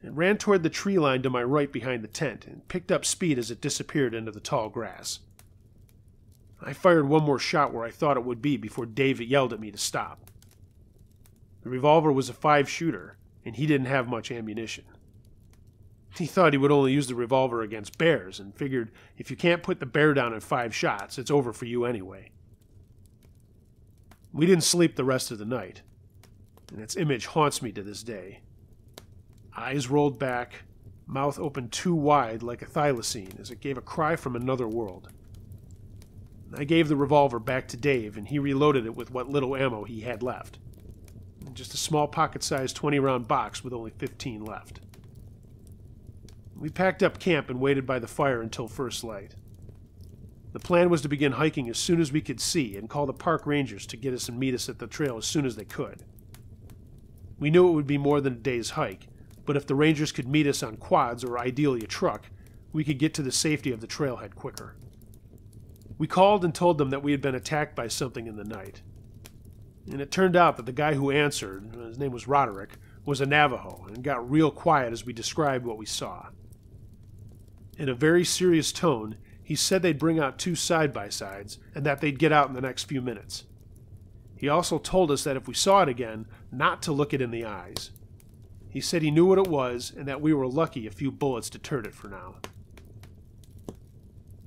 [SPEAKER 1] It ran toward the tree line to my right behind the tent, and picked up speed as it disappeared into the tall grass. I fired 1 more shot where I thought it would be before Dave yelled at me to stop. The revolver was a 5-shooter, and he didn't have much ammunition. He thought he would only use the revolver against bears, and figured if you can't put the bear down in 5 shots, it's over for you anyway. We didn't sleep the rest of the night, and its image haunts me to this day. Eyes rolled back, mouth opened too wide like a thylacine as it gave a cry from another world. I gave the revolver back to Dave, and he reloaded it with what little ammo he had left. Just a small pocket-sized 20-round box with only 15 left. We packed up camp and waited by the fire until first light. The plan was to begin hiking as soon as we could see and call the park rangers to get us and meet us at the trail as soon as they could. We knew it would be more than a day's hike, but if the rangers could meet us on quads or ideally a truck, we could get to the safety of the trailhead quicker. We called and told them that we had been attacked by something in the night. And it turned out that the guy who answered, his name was Roderick, was a Navajo, and got real quiet as we described what we saw. In a very serious tone, he said they'd bring out 2 side-by-sides, and that they'd get out in the next few minutes. He also told us that if we saw it again, not to look it in the eyes. He said he knew what it was, and that we were lucky a few bullets deterred it for now.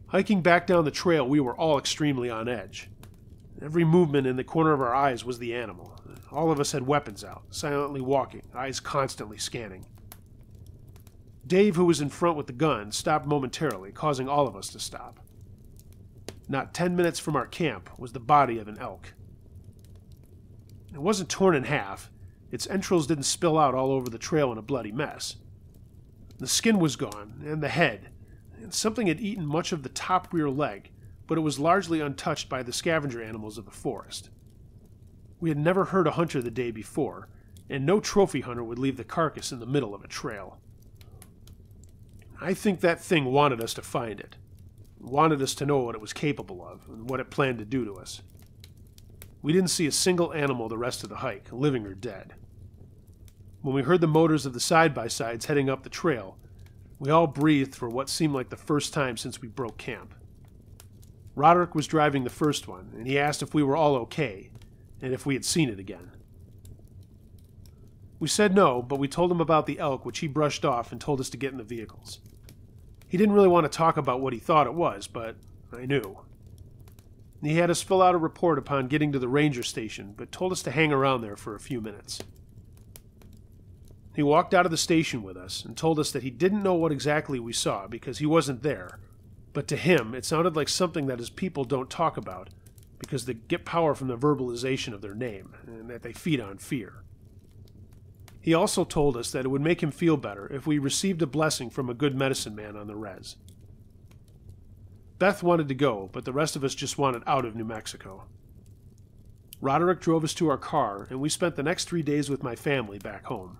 [SPEAKER 1] Hiking back down the trail, we were all extremely on edge. Every movement in the corner of our eyes was the animal. All of us had weapons out, silently walking, eyes constantly scanning. Dave, who was in front with the gun, stopped momentarily, causing all of us to stop. Not 10 minutes from our camp was the body of an elk. It wasn't torn in half. Its entrails didn't spill out all over the trail in a bloody mess. The skin was gone, and the head, and something had eaten much of the top rear leg, but it was largely untouched by the scavenger animals of the forest. We had never heard a hunter the day before, and no trophy hunter would leave the carcass in the middle of a trail. I think that thing wanted us to find it. It wanted us to know what it was capable of, and what it planned to do to us. We didn't see a single animal the rest of the hike, living or dead. When we heard the motors of the side-by-sides heading up the trail, we all breathed for what seemed like the first time since we broke camp. Roderick was driving the first one, and he asked if we were all okay, and if we had seen it again. We said no, but we told him about the elk, which he brushed off and told us to get in the vehicles. He didn't really want to talk about what he thought it was, but I knew. He had us fill out a report upon getting to the ranger station, but told us to hang around there for a few minutes. He walked out of the station with us and told us that he didn't know what exactly we saw because he wasn't there, but to him it sounded like something that his people don't talk about because they get power from the verbalization of their name, and that they feed on fear. He also told us that it would make him feel better if we received a blessing from a good medicine man on the res. Beth wanted to go, but the rest of us just wanted out of New Mexico. Roderick drove us to our car, and we spent the next 3 days with my family back home.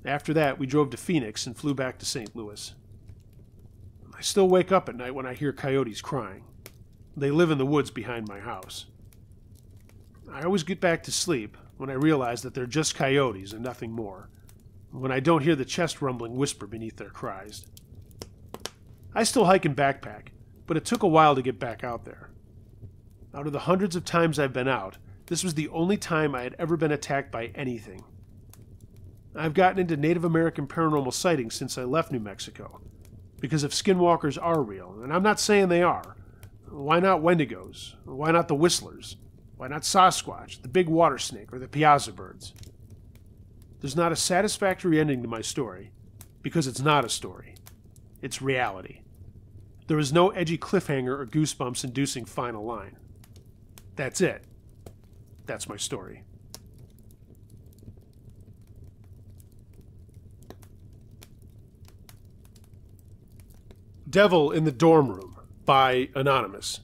[SPEAKER 1] After that, we drove to Phoenix and flew back to St. Louis. I still wake up at night when I hear coyotes crying. They live in the woods behind my house. I always get back to sleep when I realize that they're just coyotes and nothing more, when I don't hear the chest rumbling whisper beneath their cries. I still hike and backpack, but it took a while to get back out there. Out of the hundreds of times I've been out, this was the only time I had ever been attacked by anything. I've gotten into Native American paranormal sightings since I left New Mexico, because if skinwalkers are real, and I'm not saying they are, why not Wendigos? Why not the Whistlers? Why not Sasquatch, the big water snake, or the Piazza birds? There's not a satisfactory ending to my story, because it's not a story. It's reality. There is no edgy cliffhanger or goosebumps-inducing final line. That's it. That's my story. Devil in the Dorm Room by Anonymous.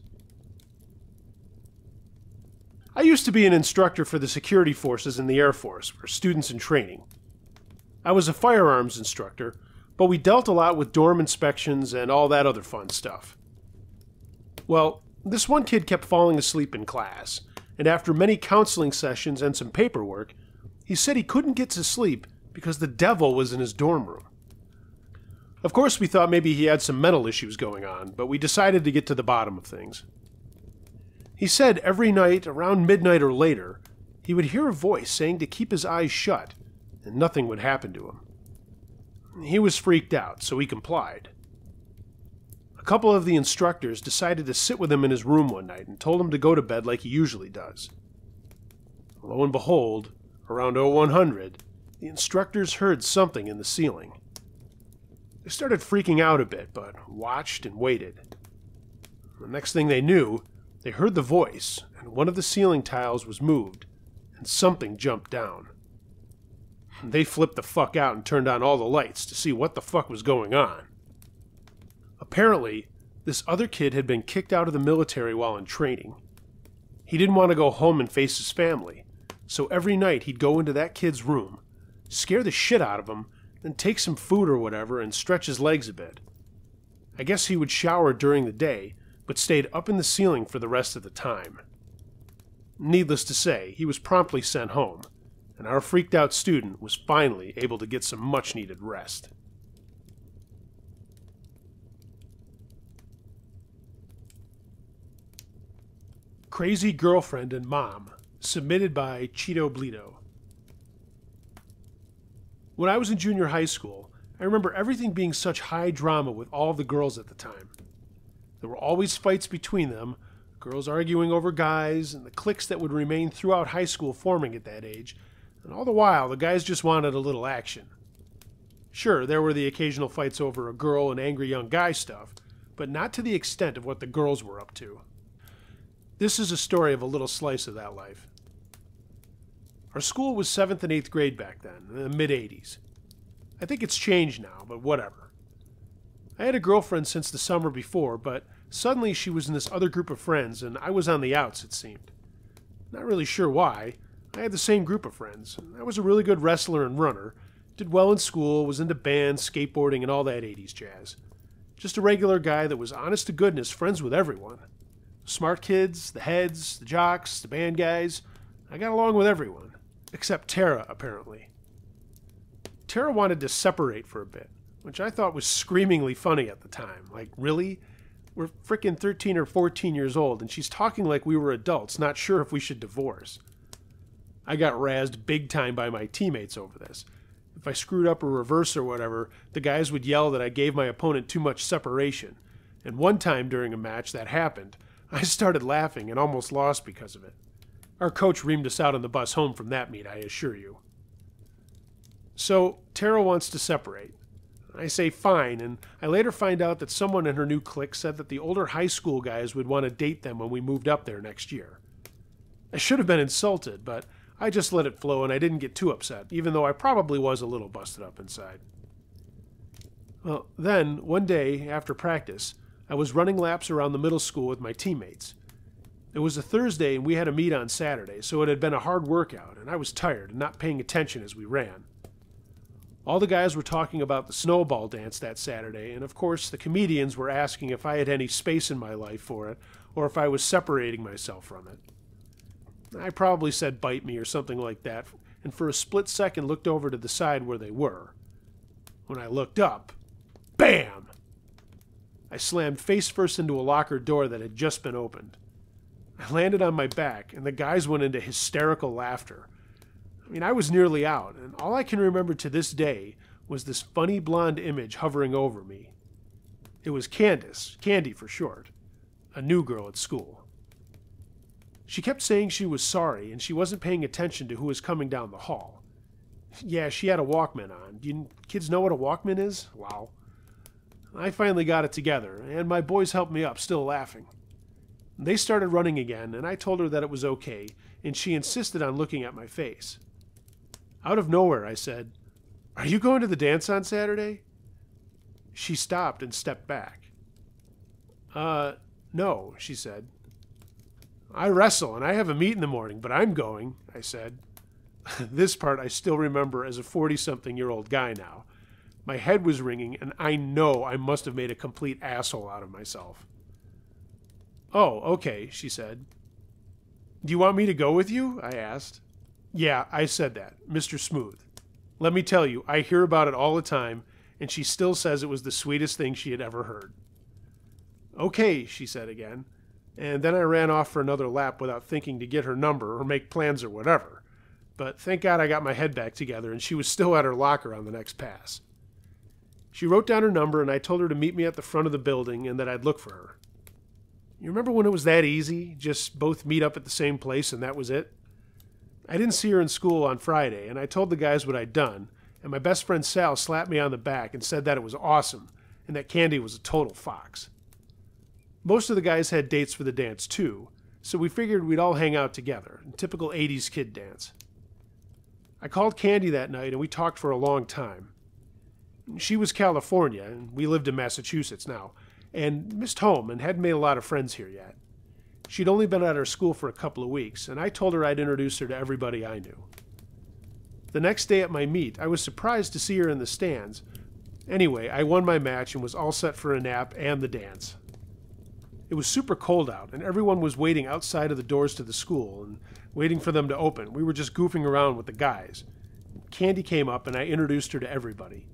[SPEAKER 1] I used to be an instructor for the security forces in the Air Force for students in training. I was a firearms instructor, but we dealt a lot with dorm inspections and all that other fun stuff. Well, this one kid kept falling asleep in class, and after many counseling sessions and some paperwork, he said he couldn't get to sleep because the devil was in his dorm room. Of course, we thought maybe he had some mental issues going on, but we decided to get to the bottom of things. He said every night, around midnight or later, he would hear a voice saying to keep his eyes shut, and nothing would happen to him. He was freaked out, so he complied. A couple of the instructors decided to sit with him in his room one night and told him to go to bed like he usually does. Lo and behold, around 0100, the instructors heard something in the ceiling. They started freaking out a bit, but watched and waited. The next thing they knew, they heard the voice, and one of the ceiling tiles was moved, and something jumped down. They flipped the fuck out and turned on all the lights to see what the fuck was going on. Apparently, this other kid had been kicked out of the military while in training. He didn't want to go home and face his family, so every night he'd go into that kid's room, scare the shit out of him, then take some food or whatever and stretch his legs a bit. I guess he would shower during the day, but stayed up in the ceiling for the rest of the time. Needless to say, he was promptly sent home, and our freaked-out student was finally able to get some much-needed rest. Crazy Girlfriend and Mom, submitted by Cheeto Bleedo. When I was in junior high school, I remember everything being such high drama with all the girls at the time. There were always fights between them, girls arguing over guys, and the cliques that would remain throughout high school forming at that age, and all the while the guys just wanted a little action. Sure, there were the occasional fights over a girl and angry young guy stuff, but not to the extent of what the girls were up to. This is a story of a little slice of that life. Our school was 7th and 8th grade back then, in the mid-'80s. I think it's changed now, but whatever. I had a girlfriend since the summer before, but suddenly she was in this other group of friends, and I was on the outs, it seemed. Not really sure why. I had the same group of friends. I was a really good wrestler and runner, did well in school, was into bands, skateboarding, and all that 80s jazz. Just a regular guy that was honest to goodness friends with everyone. Smart kids, the heads, the jocks, the band guys. I got along with everyone. Except Tara, apparently. Tara wanted to separate for a bit, which I thought was screamingly funny at the time. Like, really? We're frickin' 13 or 14 years old, and she's talking like we were adults, not sure if we should divorce. I got razzed big time by my teammates over this. If I screwed up a reverse or whatever, the guys would yell that I gave my opponent too much separation. And one time during a match that happened, I started laughing and almost lost because of it. Our coach reamed us out on the bus home from that meet, I assure you. So, Tara wants to separate. I say fine, and I later find out that someone in her new clique said that the older high school guys would want to date them when we moved up there next year. I should have been insulted, but I just let it flow and I didn't get too upset, even though I probably was a little busted up inside. Well, then, one day, after practice, I was running laps around the middle school with my teammates. It was a Thursday and we had a meet on Saturday, so it had been a hard workout, and I was tired and not paying attention as we ran. All the guys were talking about the snowball dance that Saturday, and of course the comedians were asking if I had any space in my life for it, or if I was separating myself from it. I probably said bite me or something like that, and for a split second looked over to the side where they were. When I looked up, bam! I slammed face first into a locker door that had just been opened. I landed on my back, and the guys went into hysterical laughter. I mean, I was nearly out, and all I can remember to this day was this funny blonde image hovering over me. It was Candace, Candy for short, a new girl at school. She kept saying she was sorry, and she wasn't paying attention to who was coming down the hall. Yeah, she had a Walkman on. Do you kids know what a Walkman is? Wow. I finally got it together, and my boys helped me up, still laughing. They started running again, and I told her that it was okay, and she insisted on looking at my face. Out of nowhere, I said, "Are you going to the dance on Saturday?" She stopped and stepped back. No, she said. "I wrestle, and I have a meet in the morning, but I'm going," I said. This part I still remember as a 40-something-year-old guy now. My head was ringing, and I know I must have made a complete asshole out of myself. "Oh, okay," she said. "Do you want me to go with you?" I asked. "Yeah, I said that, Mr. Smooth. Let me tell you, I hear about it all the time, and she still says it was the sweetest thing she had ever heard." "Okay," she said again, and then I ran off for another lap without thinking to get her number or make plans or whatever. But thank God I got my head back together, and she was still at her locker on the next pass. She wrote down her number, and I told her to meet me at the front of the building and that I'd look for her. You remember when it was that easy? Just both meet up at the same place and that was it? I didn't see her in school on Friday, and I told the guys what I'd done, and my best friend Sal slapped me on the back and said that it was awesome, and that Candy was a total fox. Most of the guys had dates for the dance too, so we figured we'd all hang out together, a typical 80s kid dance. I called Candy that night, and we talked for a long time. She was California, and we lived in Massachusetts now, and missed home and hadn't made a lot of friends here yet. She'd only been at our school for a couple of weeks, and I told her I'd introduce her to everybody I knew. The next day at my meet, I was surprised to see her in the stands. Anyway, I won my match and was all set for a nap and the dance. It was super cold out, and everyone was waiting outside of the doors to the school and waiting for them to open. We were just goofing around with the guys. Candy came up, and I introduced her to everybody.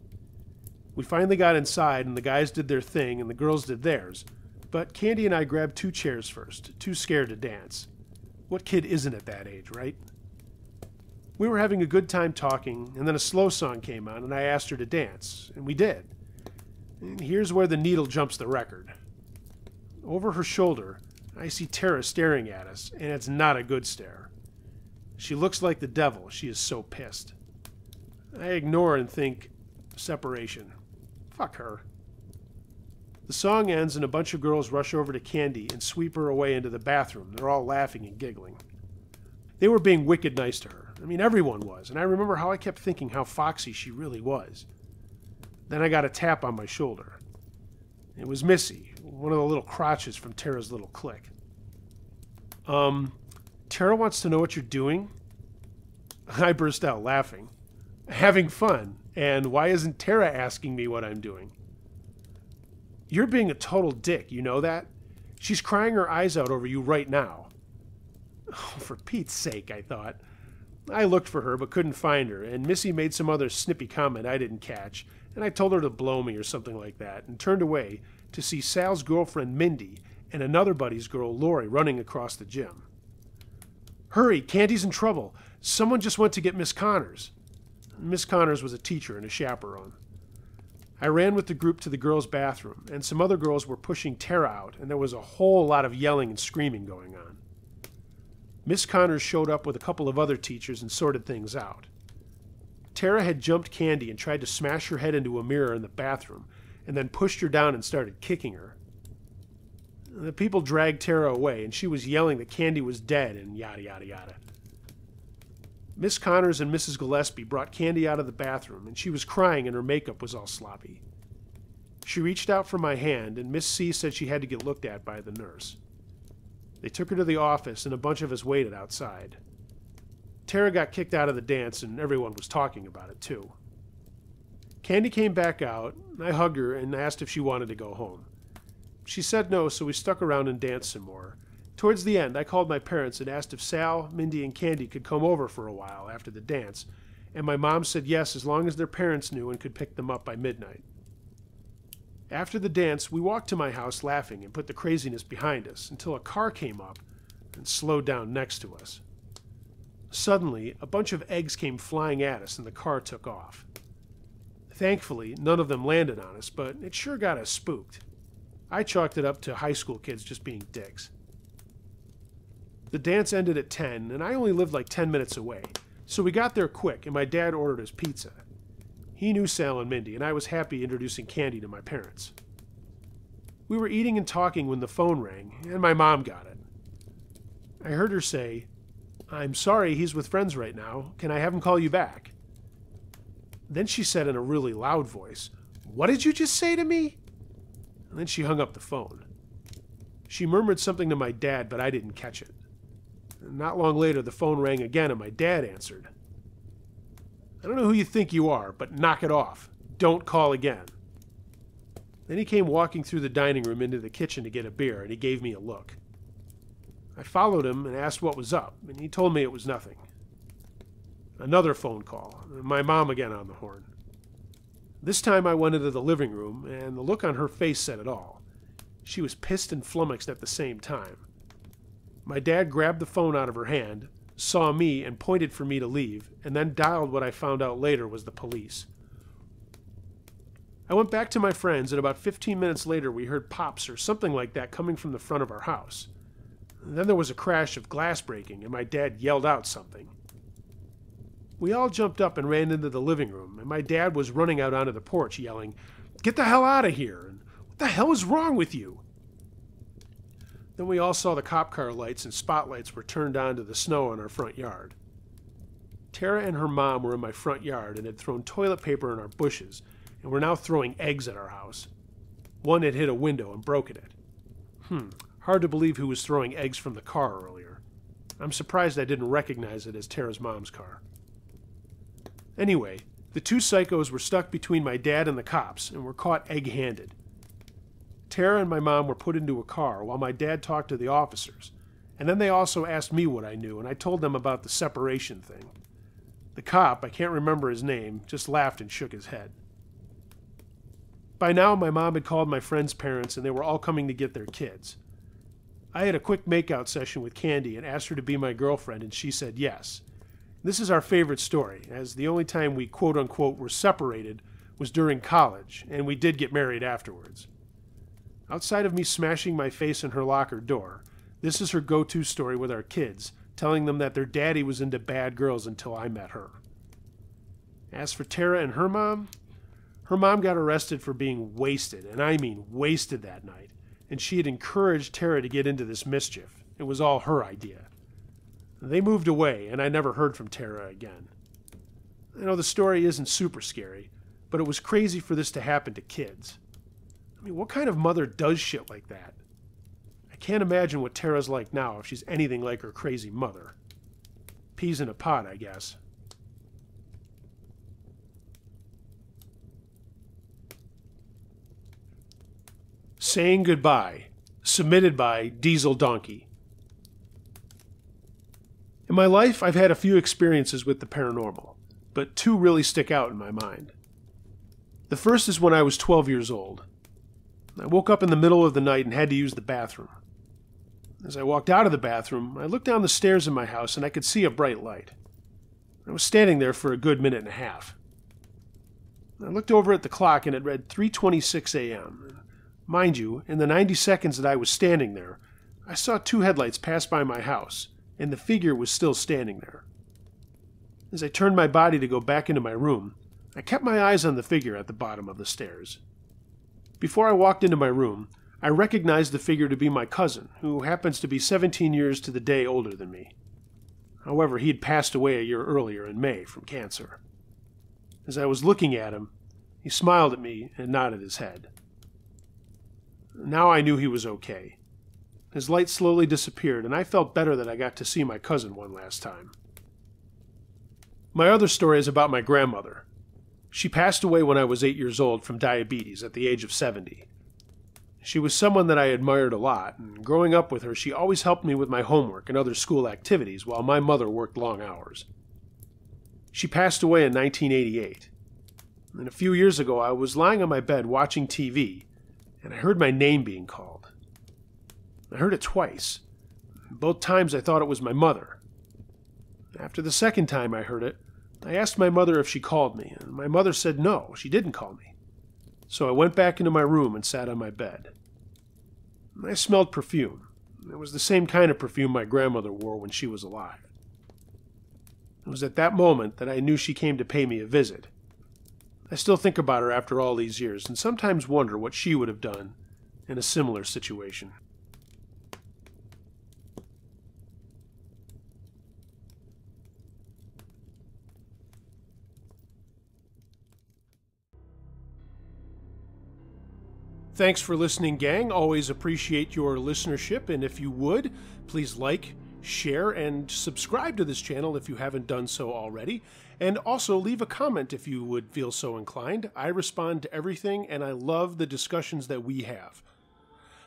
[SPEAKER 1] We finally got inside, and the guys did their thing, and the girls did theirs. But Candy and I grabbed 2 chairs first, too scared to dance. What kid isn't at that age, right? We were having a good time talking, and then a slow song came on, and I asked her to dance, and we did. And here's where the needle jumps the record. Over her shoulder, I see Tara staring at us, and it's not a good stare. She looks like the devil. She is so pissed. I ignore and think, separation. Fuck her. The song ends, and a bunch of girls rush over to Candy and sweep her away into the bathroom. They're all laughing and giggling. They were being wicked nice to her. I mean, everyone was, and I remember how I kept thinking how foxy she really was. Then I got a tap on my shoulder. It was Missy, one of the little crotches from Tara's little clique. Tara wants to know what you're doing?" I burst out laughing. "Having fun, and why isn't Tara asking me what I'm doing?" "You're being a total dick, you know that? She's crying her eyes out over you right now." Oh, for Pete's sake, I thought. I looked for her but couldn't find her, and Missy made some other snippy comment I didn't catch, and I told her to blow me or something like that, and turned away to see Sal's girlfriend Mindy and another buddy's girl Lori running across the gym. "Hurry, Candy's in trouble. Someone just went to get Miss Connors." Miss Connors was a teacher and a chaperone. I ran with the group to the girls' bathroom, and some other girls were pushing Tara out, and there was a whole lot of yelling and screaming going on. Miss Connors showed up with a couple of other teachers and sorted things out. Tara had jumped Candy and tried to smash her head into a mirror in the bathroom, and then pushed her down and started kicking her. The people dragged Tara away, and she was yelling that Candy was dead and yada yada yada. Miss Connors and Mrs. Gillespie brought Candy out of the bathroom, and she was crying and her makeup was all sloppy. She reached out for my hand, and Miss C said she had to get looked at by the nurse. They took her to the office, and a bunch of us waited outside. Tara got kicked out of the dance, and everyone was talking about it, too. Candy came back out, and I hugged her and asked if she wanted to go home. She said no, so we stuck around and danced some more. Towards the end, I called my parents and asked if Sal, Mindy, and Candy could come over for a while after the dance, and my mom said yes as long as their parents knew and could pick them up by midnight. After the dance, we walked to my house laughing and put the craziness behind us until a car came up and slowed down next to us. Suddenly, a bunch of eggs came flying at us and the car took off. Thankfully, none of them landed on us, but it sure got us spooked. I chalked it up to high school kids just being dicks. The dance ended at 10, and I only lived like 10 minutes away, so we got there quick, and my dad ordered us pizza. He knew Sal and Mindy, and I was happy introducing Candy to my parents. We were eating and talking when the phone rang, and my mom got it. I heard her say, "I'm sorry, he's with friends right now. Can I have him call you back?" Then she said in a really loud voice, "What did you just say to me?" And then she hung up the phone. She murmured something to my dad, but I didn't catch it. And not long later, the phone rang again, and my dad answered. "I don't know who you think you are, but knock it off. Don't call again." Then he came walking through the dining room into the kitchen to get a beer, and he gave me a look. I followed him and asked what was up, and he told me it was nothing. Another phone call, my mom again on the horn. This time I went into the living room, and the look on her face said it all. She was pissed and flummoxed at the same time. My dad grabbed the phone out of her hand, saw me, and pointed for me to leave, and then dialed what I found out later was the police. I went back to my friends, and about 15 minutes later we heard pops or something like that coming from the front of our house. And then there was a crash of glass breaking, and my dad yelled out something. We all jumped up and ran into the living room, and my dad was running out onto the porch yelling, "Get the hell out of here!" and "What the hell is wrong with you?" Then we all saw the cop car lights and spotlights were turned on to the snow in our front yard. Tara and her mom were in my front yard and had thrown toilet paper in our bushes and were now throwing eggs at our house. One had hit a window and broken it. Hard to believe who was throwing eggs from the car earlier. I'm surprised I didn't recognize it as Tara's mom's car. Anyway, the two psychos were stuck between my dad and the cops and were caught egg-handed. Tara and my mom were put into a car while my dad talked to the officers, and then they also asked me what I knew, and I told them about the separation thing. The cop, I can't remember his name, just laughed and shook his head. By now, my mom had called my friends' parents, and they were all coming to get their kids. I had a quick makeout session with Candy and asked her to be my girlfriend, and she said yes. This is our favorite story, as the only time we quote-unquote were separated was during college, and we did get married afterwards. Outside of me smashing my face in her locker door, this is her go-to story with our kids, telling them that their daddy was into bad girls until I met her. As for Tara and her mom got arrested for being wasted, and I mean wasted that night, and she had encouraged Tara to get into this mischief. It was all her idea. They moved away, and I never heard from Tara again. I know the story isn't super scary, but it was crazy for this to happen to kids. I mean, what kind of mother does shit like that? I can't imagine what Tara's like now if she's anything like her crazy mother. Peas in a pod, I guess. Saying Goodbye, submitted by Diesel Donkey. In my life, I've had a few experiences with the paranormal, but two really stick out in my mind. The first is when I was 12 years old. I woke up in the middle of the night and had to use the bathroom. As I walked out of the bathroom, I looked down the stairs in my house and I could see a bright light. I was standing there for a good minute and a half. I looked over at the clock and it read 3:26 a.m. Mind you, in the 90 seconds that I was standing there, I saw two headlights pass by my house, and the figure was still standing there. As I turned my body to go back into my room, I kept my eyes on the figure at the bottom of the stairs. Before I walked into my room, I recognized the figure to be my cousin, who happens to be 17 years to the day older than me. However, he had passed away a year earlier in May from cancer. As I was looking at him, he smiled at me and nodded his head. Now I knew he was okay. His light slowly disappeared, and I felt better that I got to see my cousin one last time. My other story is about my grandmother. She passed away when I was 8 years old from diabetes at the age of 70. She was someone that I admired a lot, and growing up with her, she always helped me with my homework and other school activities while my mother worked long hours. She passed away in 1988. And a few years ago, I was lying on my bed watching TV, and I heard my name being called. I heard it twice. Both times I thought it was my mother. After the second time I heard it, I asked my mother if she called me, and my mother said no, she didn't call me. So I went back into my room and sat on my bed. I smelled perfume. It was the same kind of perfume my grandmother wore when she was alive. It was at that moment that I knew she came to pay me a visit. I still think about her after all these years, and sometimes wonder what she would have done in a similar situation. Thanks for listening, gang. Always appreciate your listenership, and if you would, please like, share, and subscribe to this channel if you haven't done so already. And also leave a comment if you would feel so inclined. I respond to everything, and I love the discussions that we have.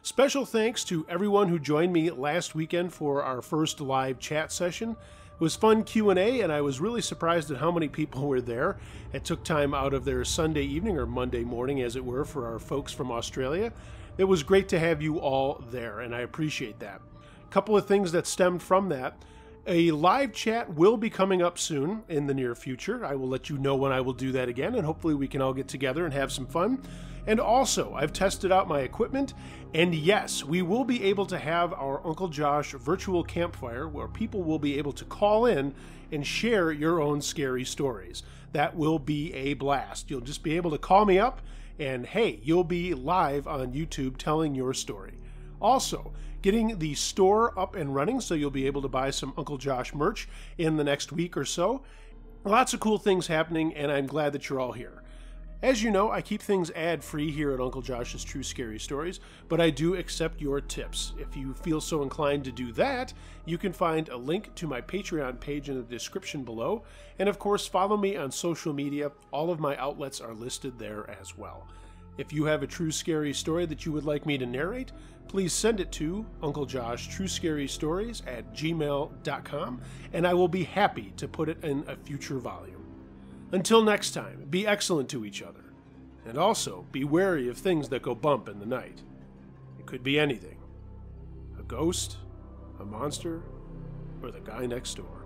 [SPEAKER 1] Special thanks to everyone who joined me last weekend for our first live chat session. It was fun Q&A, and I was really surprised at how many people were there. It took time out of their Sunday evening, or Monday morning as it were, for our folks from Australia. It was great to have you all there, and I appreciate that. A couple of things that stemmed from that. A live chat will be coming up soon in the near future. I will let you know when I will do that again, and hopefully we can all get together and have some fun. And also, I've tested out my equipment, and yes, we will be able to have our Uncle Josh virtual campfire where people will be able to call in and share your own scary stories. That will be a blast. You'll just be able to call me up, and hey, you'll be live on YouTube telling your story. Also, getting the store up and running, so you'll be able to buy some Uncle Josh merch in the next week or so. Lots of cool things happening, and I'm glad that you're all here. As you know, I keep things ad-free here at Uncle Josh's True Scary Stories, but I do accept your tips. If you feel so inclined to do that, you can find a link to my Patreon page in the description below, and of course follow me on social media. All of my outlets are listed there as well. If you have a true scary story that you would like me to narrate, please send it to unclejoshtruescarystories@gmail.com, and I will be happy to put it in a future volume. Until next time, be excellent to each other, and also be wary of things that go bump in the night. It could be anything. A ghost, a monster, or the guy next door.